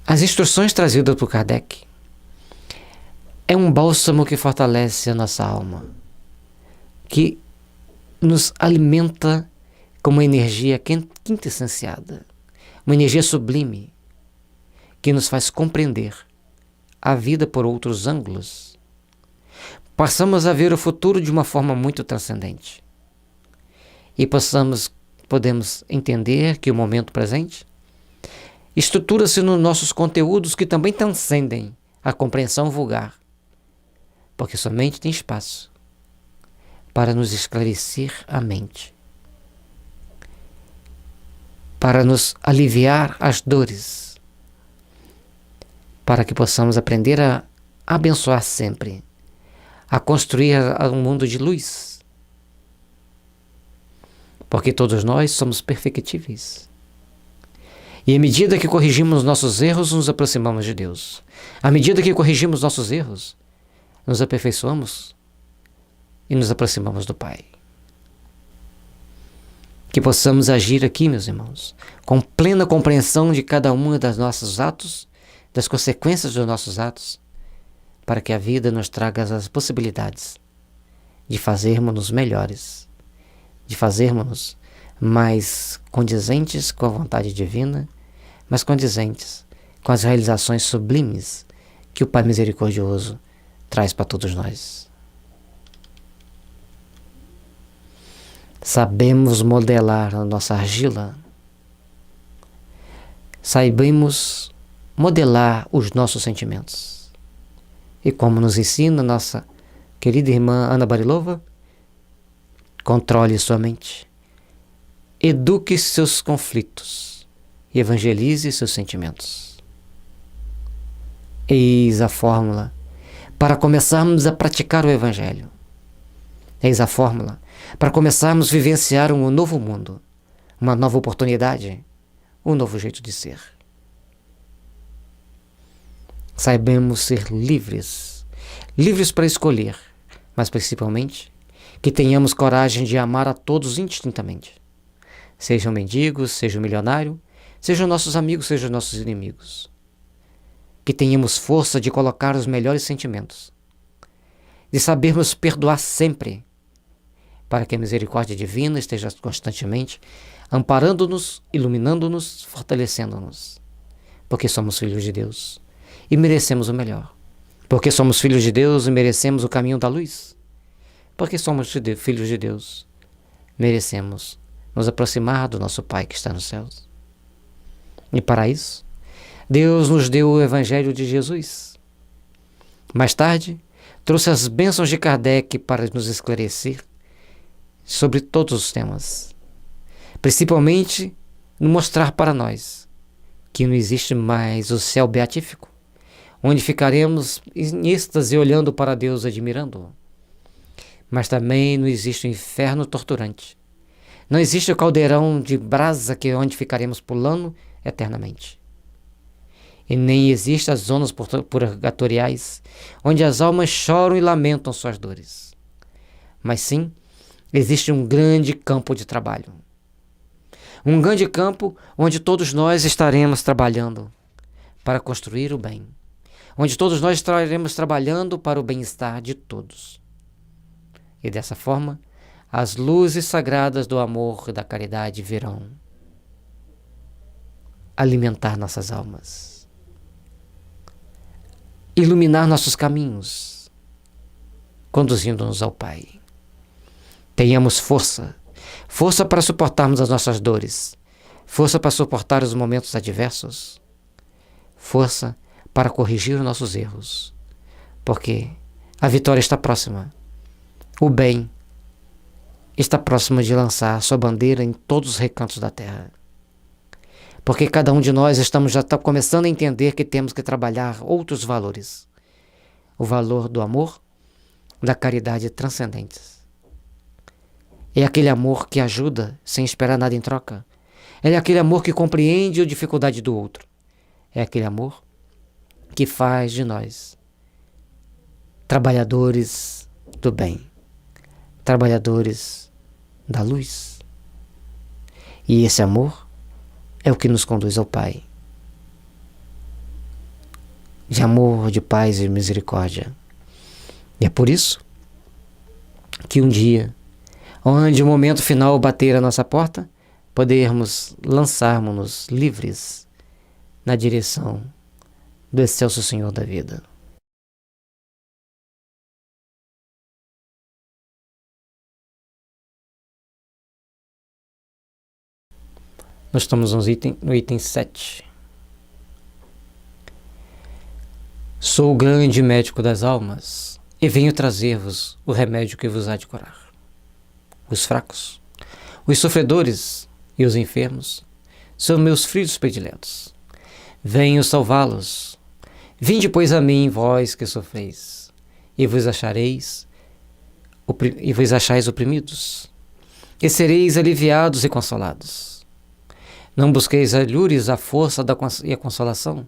As instruções trazidas por Kardec é um bálsamo que fortalece a nossa alma, que nos alimenta com uma energia quintessenciada, uma energia sublime, que nos faz compreender a vida por outros ângulos. Passamos a ver o futuro de uma forma muito transcendente. E podemos entender que o momento presente estrutura-se nos nossos conteúdos que também transcendem a compreensão vulgar, porque somente tem espaço para nos esclarecer a mente, para nos aliviar as dores, para que possamos aprender a abençoar sempre, a construir um mundo de luz, porque todos nós somos perfectíveis. E à medida que corrigimos nossos erros, nos aproximamos de Deus. À medida que corrigimos nossos erros, nos aperfeiçoamos e nos aproximamos do Pai. Que possamos agir aqui, meus irmãos, com plena compreensão de cada um dos nossos atos, das consequências dos nossos atos, para que a vida nos traga as possibilidades de fazermos-nos melhores, de fazermos-nos mais condizentes com a vontade divina, mas condizentes com as realizações sublimes que o Pai Misericordioso traz para todos nós. Sabemos modelar a nossa argila, saibamos modelar os nossos sentimentos. E como nos ensina nossa querida irmã Ana Barilova, controle sua mente, eduque seus conflitos e evangelize seus sentimentos. Eis a fórmula para começarmos a praticar o Evangelho. Eis a fórmula para começarmos a vivenciar um novo mundo, uma nova oportunidade, um novo jeito de ser. Saibamos ser livres, livres para escolher, mas principalmente que tenhamos coragem de amar a todos indistintamente. Sejam mendigos, sejam milionários, sejam nossos amigos, sejam nossos inimigos. Que tenhamos força de colocar os melhores sentimentos, de sabermos perdoar sempre, para que a misericórdia divina esteja constantemente amparando-nos, iluminando-nos, fortalecendo-nos, porque somos filhos de Deus e merecemos o melhor. Porque somos filhos de Deus e merecemos o caminho da luz. Porque somos filhos de Deus, merecemos nos aproximar do nosso Pai que está nos céus. E para isso, Deus nos deu o Evangelho de Jesus. Mais tarde, trouxe as bênçãos de Kardec para nos esclarecer sobre todos os temas. Principalmente, mostrar para nós que não existe mais o céu beatífico, onde ficaremos em êxtase olhando para Deus, admirando-o. Mas também não existe o inferno torturante. Não existe o caldeirão de brasa onde ficaremos pulando eternamente. E nem existem as zonas purgatoriais, onde as almas choram e lamentam suas dores. Mas sim, existe um grande campo de trabalho. Um grande campo onde todos nós estaremos trabalhando para construir o bem. onde todos nós estaremos trabalhando para o bem-estar de todos. E dessa forma, as luzes sagradas do amor e da caridade virão alimentar nossas almas, iluminar nossos caminhos, conduzindo-nos ao Pai. Tenhamos força para suportarmos as nossas dores, força para suportar os momentos adversos, força para corrigir os nossos erros, porque a vitória está próxima. O bem está próximo de lançar sua bandeira em todos os recantos da terra. Porque cada um de nós já está começando a entender que temos que trabalhar outros valores. O valor do amor, da caridade transcendentes. É aquele amor que ajuda sem esperar nada em troca. É aquele amor que compreende a dificuldade do outro. É aquele amor que faz de nós trabalhadores do bem, trabalhadores da luz. E esse amor é o que nos conduz ao Pai. De amor, de paz e misericórdia. E é por isso que um dia, onde o momento final bater a nossa porta, podermos lançarmos-nos livres na direção do excelso Senhor da vida. Nós estamos no item 7. Sou o grande médico das almas e venho trazer-vos o remédio que vos há de curar. Os fracos, os sofredores e os enfermos são meus filhos prediletos. Venho salvá-los. Vinde, pois, a mim, vós que sofreis, e vos achais oprimidos, e sereis aliviados e consolados. Não busqueis alhures a força e a consolação,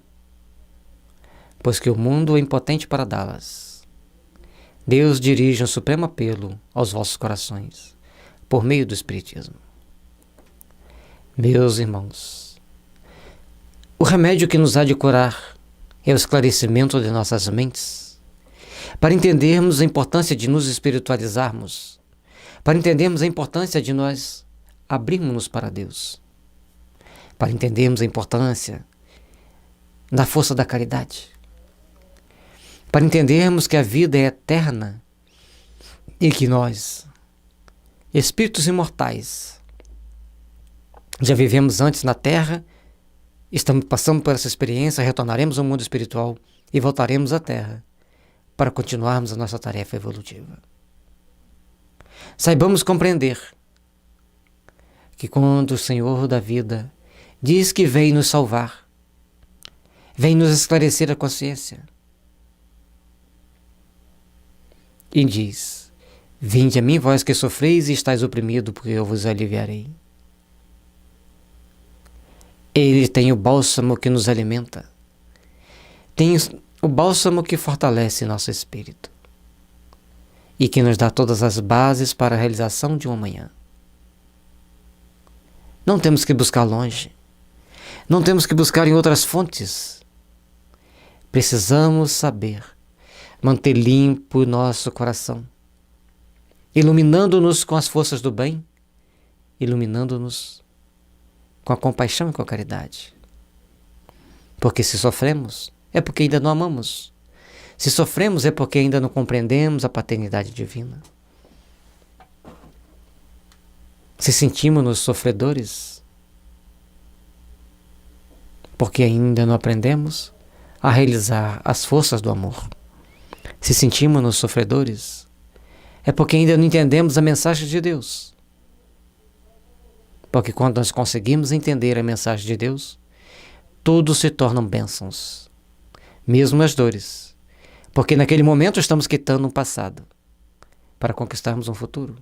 pois que o mundo é impotente para dá-las. Deus dirige um supremo apelo aos vossos corações, por meio do Espiritismo. Meus irmãos, o remédio que nos há de curar é o esclarecimento de nossas mentes, para entendermos a importância de nos espiritualizarmos, para entendermos a importância de nós abrirmos-nos para Deus, para entendermos a importância da força da caridade, para entendermos que a vida é eterna e que nós, espíritos imortais, já vivemos antes na Terra, estamos passando por essa experiência, retornaremos ao mundo espiritual e voltaremos à Terra para continuarmos a nossa tarefa evolutiva. Saibamos compreender que quando o Senhor da vida diz que vem nos salvar, vem nos esclarecer a consciência, e diz: vinde a mim, vós que sofreis e estáis oprimidos, porque eu vos aliviarei. Ele tem o bálsamo que nos alimenta, tem o bálsamo que fortalece nosso espírito e que nos dá todas as bases para a realização de um amanhã. Não temos que buscar longe, não temos que buscar em outras fontes. Precisamos saber manter limpo o nosso coração, iluminando-nos com as forças do bem, iluminando-nos com a compaixão e com a caridade. Porque se sofremos, é porque ainda não amamos. Se sofremos, é porque ainda não compreendemos a paternidade divina. Se sentimos-nos sofredores, porque ainda não aprendemos a realizar as forças do amor. Se sentimos-nos sofredores, é porque ainda não entendemos a mensagem de Deus. Porque quando nós conseguimos entender a mensagem de Deus, tudo se tornam bênçãos, mesmo as dores. Porque naquele momento estamos quitando um passado para conquistarmos um futuro.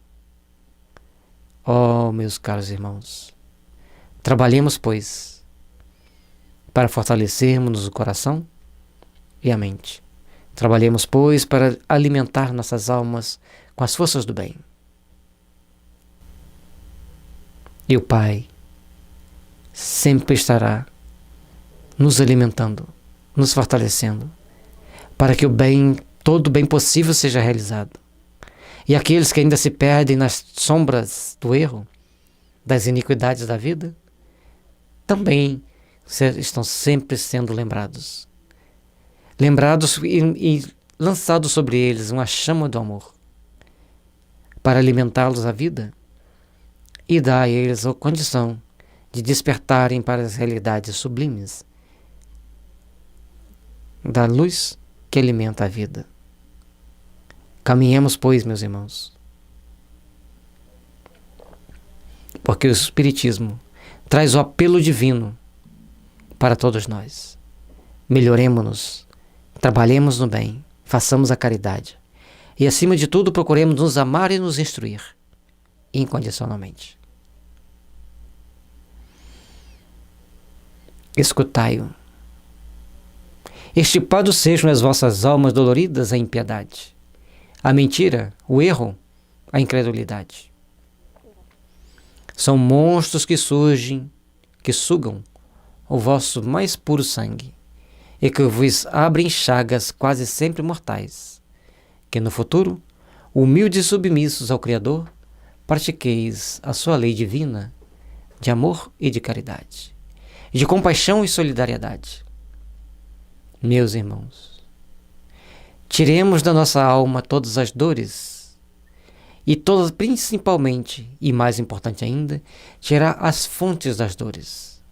Oh, meus caros irmãos, trabalhemos, pois, para fortalecermos o coração e a mente. Trabalhemos, pois, para alimentar nossas almas com as forças do bem. E o Pai sempre estará nos alimentando, nos fortalecendo para que todo o bem possível seja realizado. E aqueles que ainda se perdem nas sombras do erro, das iniquidades da vida, também estão sempre sendo lembrados. Lembrados e lançado sobre eles uma chama do amor, para alimentá-los a vida e dar a eles a condição de despertarem para as realidades sublimes da luz que alimenta a vida. Caminhemos, pois, meus irmãos, porque o Espiritismo traz o apelo divino para todos nós. Melhoremos-nos, trabalhemos no bem, façamos a caridade e, acima de tudo, procuremos nos amar e nos instruir incondicionalmente. Escutai-o. Extirpados sejam as vossas almas doloridas a impiedade, a mentira, o erro, a incredulidade. São monstros que surgem, que sugam o vosso mais puro sangue e que vos abrem chagas quase sempre mortais, que no futuro, humildes e submissos ao Criador, pratiqueis a sua lei divina de amor e de caridade, de compaixão e solidariedade. Meus irmãos, tiremos da nossa alma todas as dores e todas, principalmente, e mais importante ainda, tirar as fontes das dores,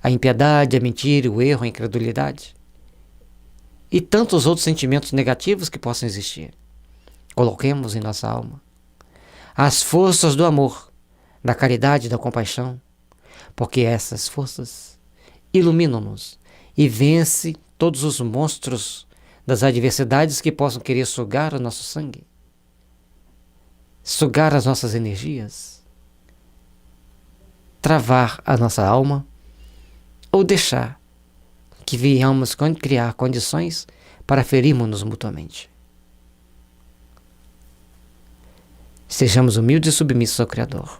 a impiedade, a mentira, o erro, a incredulidade e tantos outros sentimentos negativos que possam existir. Coloquemos em nossa alma as forças do amor, da caridade e da compaixão, porque essas forças iluminam-nos e vencem todos os monstros das adversidades que possam querer sugar o nosso sangue, sugar as nossas energias, travar a nossa alma ou deixar que venhamos criar condições para ferirmos-nos mutuamente. Sejamos humildes e submissos ao Criador,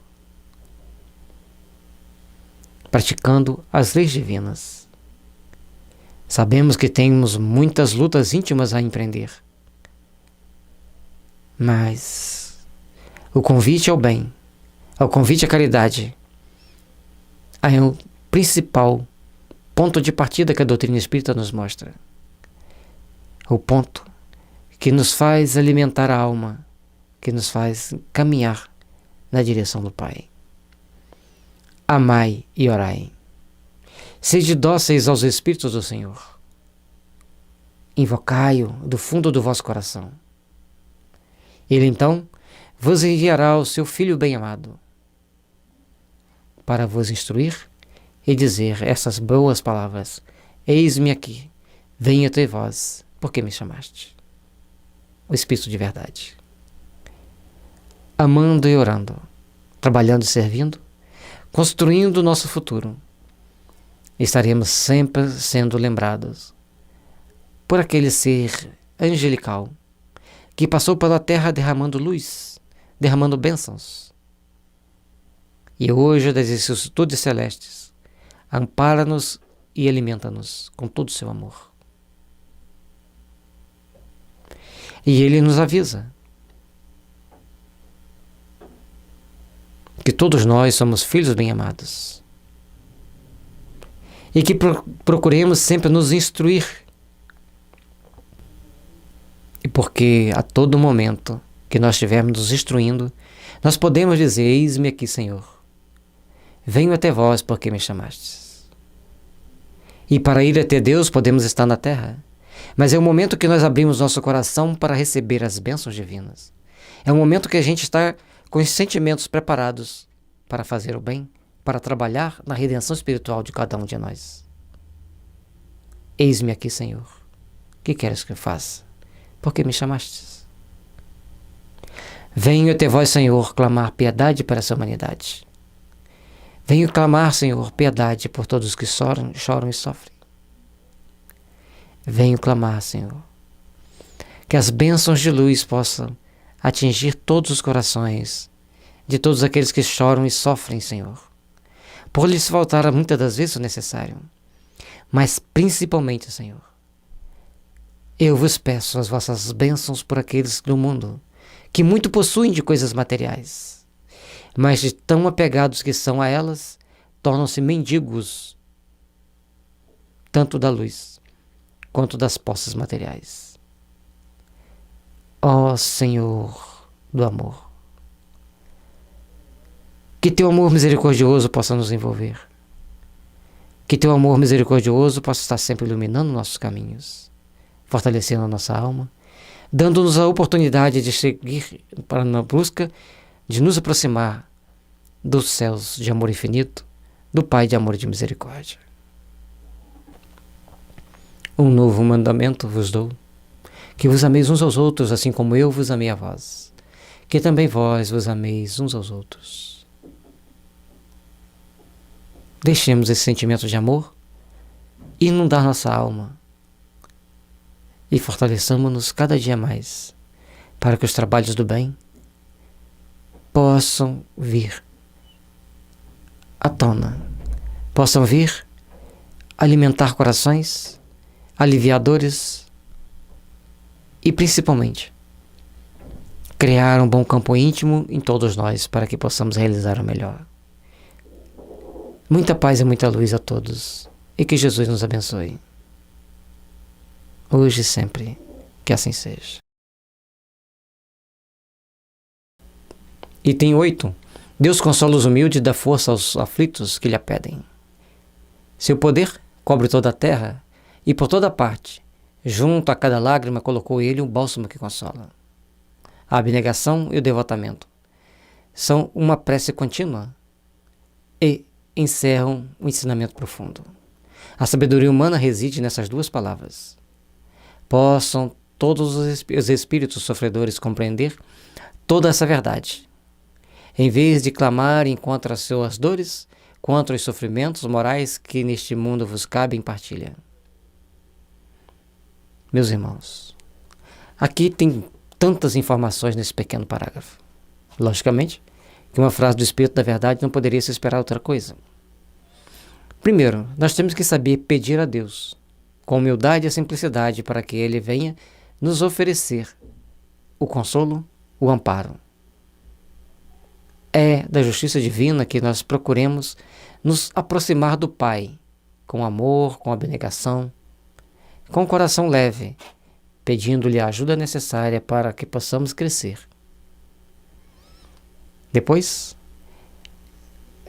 praticando as leis divinas. Sabemos que temos muitas lutas íntimas a empreender, mas o convite ao bem, o convite à caridade, é o principal ponto de partida que a doutrina espírita nos mostra. O ponto que nos faz alimentar a alma, que nos faz caminhar na direção do Pai. Amai e orai. Sede dóceis aos Espíritos do Senhor. Invocai-o do fundo do vosso coração. Ele então vos enviará o seu Filho bem-amado para vos instruir e dizer essas boas palavras: eis-me aqui, venho até vós, porque me chamaste. O Espírito de verdade. Amando e orando, trabalhando e servindo, construindo o nosso futuro, estaremos sempre sendo lembrados por aquele ser angelical que passou pela terra derramando luz, derramando bênçãos. E hoje, das vicissitudes celestes, ampara-nos e alimenta-nos com todo o seu amor. E ele nos avisa que todos nós somos filhos bem-amados e que procuremos sempre nos instruir, e porque a todo momento que nós estivermos nos instruindo, nós podemos dizer: eis-me aqui, Senhor, venho até vós porque me chamastes. E para ir até Deus podemos estar na terra, mas é o momento que nós abrimos nosso coração para receber as bênçãos divinas. É o momento que a gente está com os sentimentos preparados para fazer o bem, para trabalhar na redenção espiritual de cada um de nós. Eis-me aqui, Senhor. O que queres que eu faça? Porque me chamastes. Venho até vós, Senhor, clamar piedade para essa humanidade. Venho clamar, Senhor, piedade por todos os que choram e sofrem. Venho clamar, Senhor, que as bênçãos de luz possam atingir todos os corações de todos aqueles que choram e sofrem, Senhor, por lhes faltar muitas das vezes o necessário, mas principalmente, Senhor, Eu vos peço as vossas bênçãos por aqueles do mundo, que muito possuem de coisas materiais, mas de tão apegados que são a elas, tornam-se mendigos, tanto da luz quanto das posses materiais. Ó Senhor do amor, que teu amor misericordioso possa nos envolver, que teu amor misericordioso possa estar sempre iluminando nossos caminhos, fortalecendo a nossa alma, dando-nos a oportunidade de seguir para na busca de nos aproximar dos céus de amor infinito, do Pai de amor e de misericórdia. Um novo mandamento vos dou, que vos ameis uns aos outros, assim como eu vos amei a vós, que também vós vos ameis uns aos outros. Deixemos esse sentimento de amor inundar nossa alma e fortaleçamos-nos cada dia mais para que os trabalhos do bem possam vir à tona, possam vir alimentar corações, aliviar dores e, principalmente, criar um bom campo íntimo em todos nós para que possamos realizar o melhor. Muita paz e muita luz a todos e que Jesus nos abençoe. Hoje e sempre, que assim seja. Item 8. Deus consola os humildes e dá força aos aflitos que lhe a pedem. Seu poder cobre toda a terra e por toda parte, junto a cada lágrima, colocou ele um bálsamo que consola. A abnegação e o devotamento são uma prece contínua e encerram um ensinamento profundo. A sabedoria humana reside nessas duas palavras. Possam todos os espíritos sofredores compreender toda essa verdade. Em vez de clamarem contra as suas dores, contra os sofrimentos morais que neste mundo vos cabem, partilha. Meus irmãos, aqui tem tantas informações nesse pequeno parágrafo. Logicamente, que uma frase do Espírito da Verdade não poderia se esperar outra coisa. Primeiro, nós temos que saber pedir a Deus, com humildade e simplicidade, para que Ele venha nos oferecer o consolo, o amparo. É da justiça divina que nós procuremos nos aproximar do Pai, com amor, com abnegação, com o coração leve, pedindo-lhe a ajuda necessária para que possamos crescer. Depois,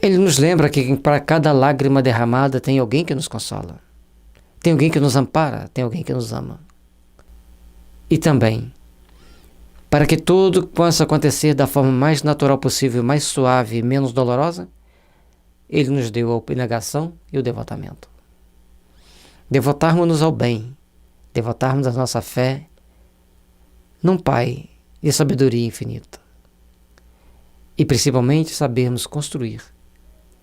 Ele nos lembra que para cada lágrima derramada tem alguém que nos consola, tem alguém que nos ampara, tem alguém que nos ama. E também, para que tudo possa acontecer da forma mais natural possível, mais suave e menos dolorosa, Ele nos deu a abnegação e o devotamento. Devotarmos-nos ao bem, devotarmos a nossa fé num Pai de sabedoria infinita. E principalmente sabermos construir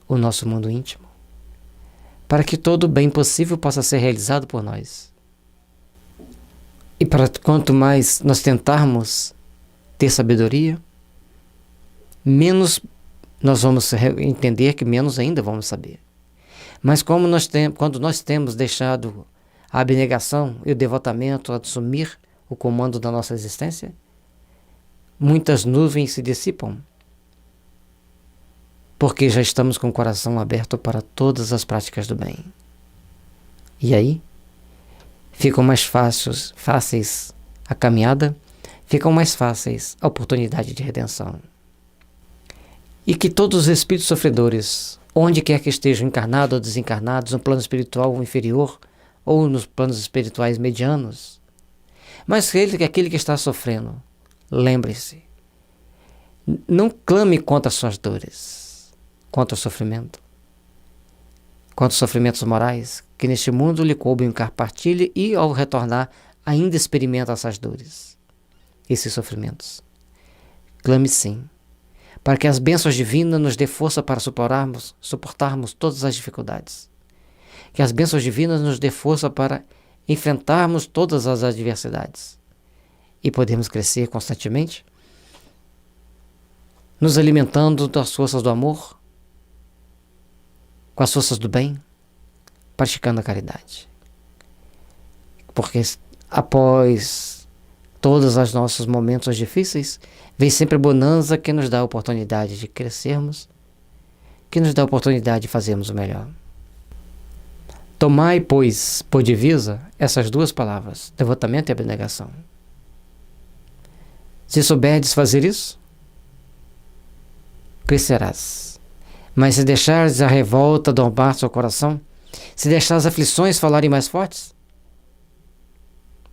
o nosso mundo íntimo, para que todo o bem possível possa ser realizado por nós. E para quanto mais nós tentarmos ter sabedoria, menos nós vamos entender, que menos ainda vamos saber. Mas quando nós temos deixado a abnegação e o devotamento assumir o comando da nossa existência, muitas nuvens se dissipam, porque já estamos com o coração aberto para todas as práticas do bem. E aí, ficam mais fáceis a caminhada, ficam mais fáceis a oportunidade de redenção. E que todos os espíritos sofredores, onde quer que estejam encarnados ou desencarnados, no plano espiritual inferior ou nos planos espirituais medianos, mas aquele que está sofrendo, lembre-se, não clame contra as suas dores, contra o sofrimento, contra os sofrimentos morais, que neste mundo lhe coube partilhe e, ao retornar, ainda experimenta essas dores, esses sofrimentos. Clame sim, para que as bênçãos divinas nos dê força para suportarmos todas as dificuldades. Que as bênçãos divinas nos dê força para enfrentarmos todas as adversidades. E podemos crescer constantemente, nos alimentando das forças do amor, com as forças do bem, praticando a caridade. Porque após todos os nossos momentos difíceis, vem sempre a bonança que nos dá a oportunidade de crescermos, que nos dá a oportunidade de fazermos o melhor. Tomai, pois, por divisa essas duas palavras, devotamento e abnegação. Se souberdes fazer isso, crescerás. Mas se deixares a revolta domar seu coração, se deixar as aflições falarem mais fortes,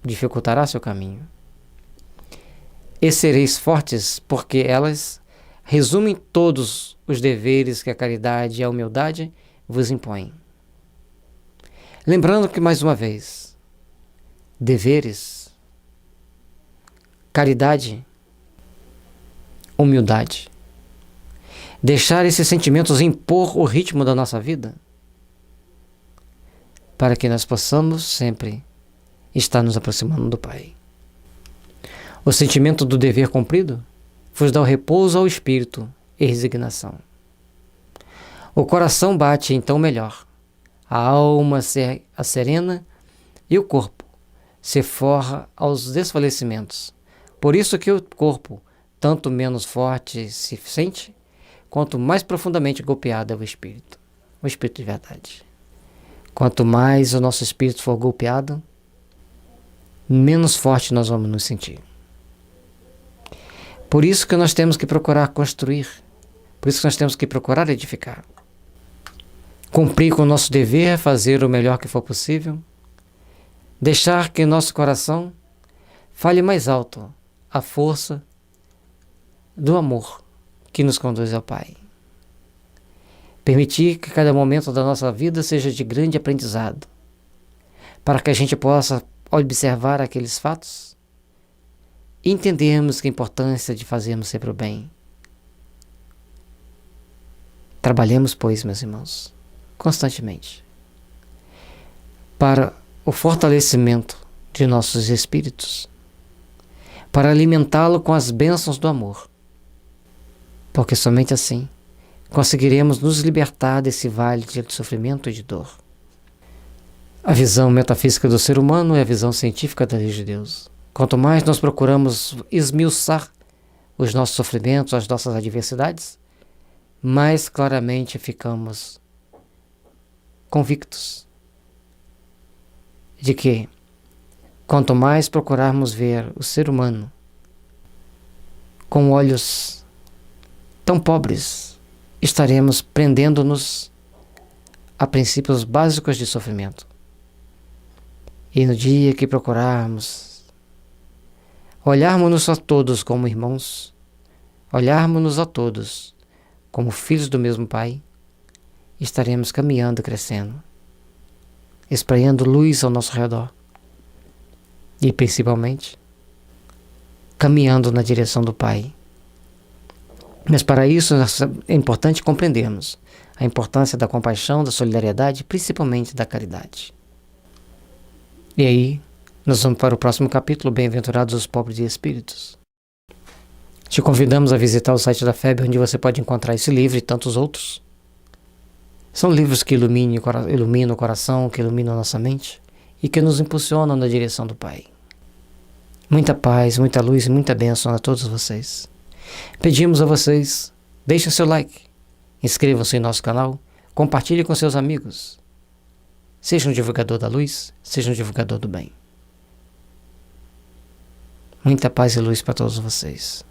dificultará seu caminho. E sereis fortes, porque elas resumem todos os deveres que a caridade e a humildade vos impõem. Lembrando que, mais uma vez, deveres, caridade, humildade, deixar esses sentimentos impor o ritmo da nossa vida, para que nós possamos sempre estar nos aproximando do Pai. O sentimento do dever cumprido vos dá o repouso ao espírito e resignação. O coração bate então melhor, a alma se serena e o corpo se forra aos desfalecimentos. Por isso que o corpo, tanto menos forte se sente, quanto mais profundamente golpeado é o espírito de verdade. Quanto mais o nosso espírito for golpeado, menos forte nós vamos nos sentir. Por isso que nós temos que procurar construir, por isso que nós temos que procurar edificar. Cumprir com o nosso dever, fazer o melhor que for possível, deixar que nosso coração fale mais alto a força do amor que nos conduz ao Pai. Permitir que cada momento da nossa vida seja de grande aprendizado, para que a gente possa observar aqueles fatos e entendermos que a importância de fazermos sempre o bem. Trabalhemos, pois, meus irmãos, constantemente, para o fortalecimento de nossos espíritos, para alimentá-lo com as bênçãos do amor, porque somente assim conseguiremos nos libertar desse vale de sofrimento e de dor. A visão metafísica do ser humano é a visão científica da lei de Deus. Quanto mais nós procuramos esmiuçar os nossos sofrimentos, as nossas adversidades, mais claramente ficamos convictos de que, quanto mais procurarmos ver o ser humano com olhos tão pobres, estaremos prendendo-nos a princípios básicos de sofrimento. E no dia que procurarmos olharmos-nos a todos como irmãos, olharmos-nos a todos como filhos do mesmo Pai, estaremos caminhando e crescendo, espraiando luz ao nosso redor e, principalmente, caminhando na direção do Pai. Mas para isso é importante compreendermos a importância da compaixão, da solidariedade, principalmente da caridade. E aí, nós vamos para o próximo capítulo, Bem-aventurados os pobres de espíritos. Te convidamos a visitar o site da FEB, onde você pode encontrar esse livro e tantos outros. São livros que iluminam o coração, que iluminam a nossa mente e que nos impulsionam na direção do Pai. Muita paz, muita luz e muita bênção a todos vocês. Pedimos a vocês, deixem seu like, inscrevam-se em nosso canal, compartilhem com seus amigos. Seja um divulgador da luz, seja um divulgador do bem. Muita paz e luz para todos vocês.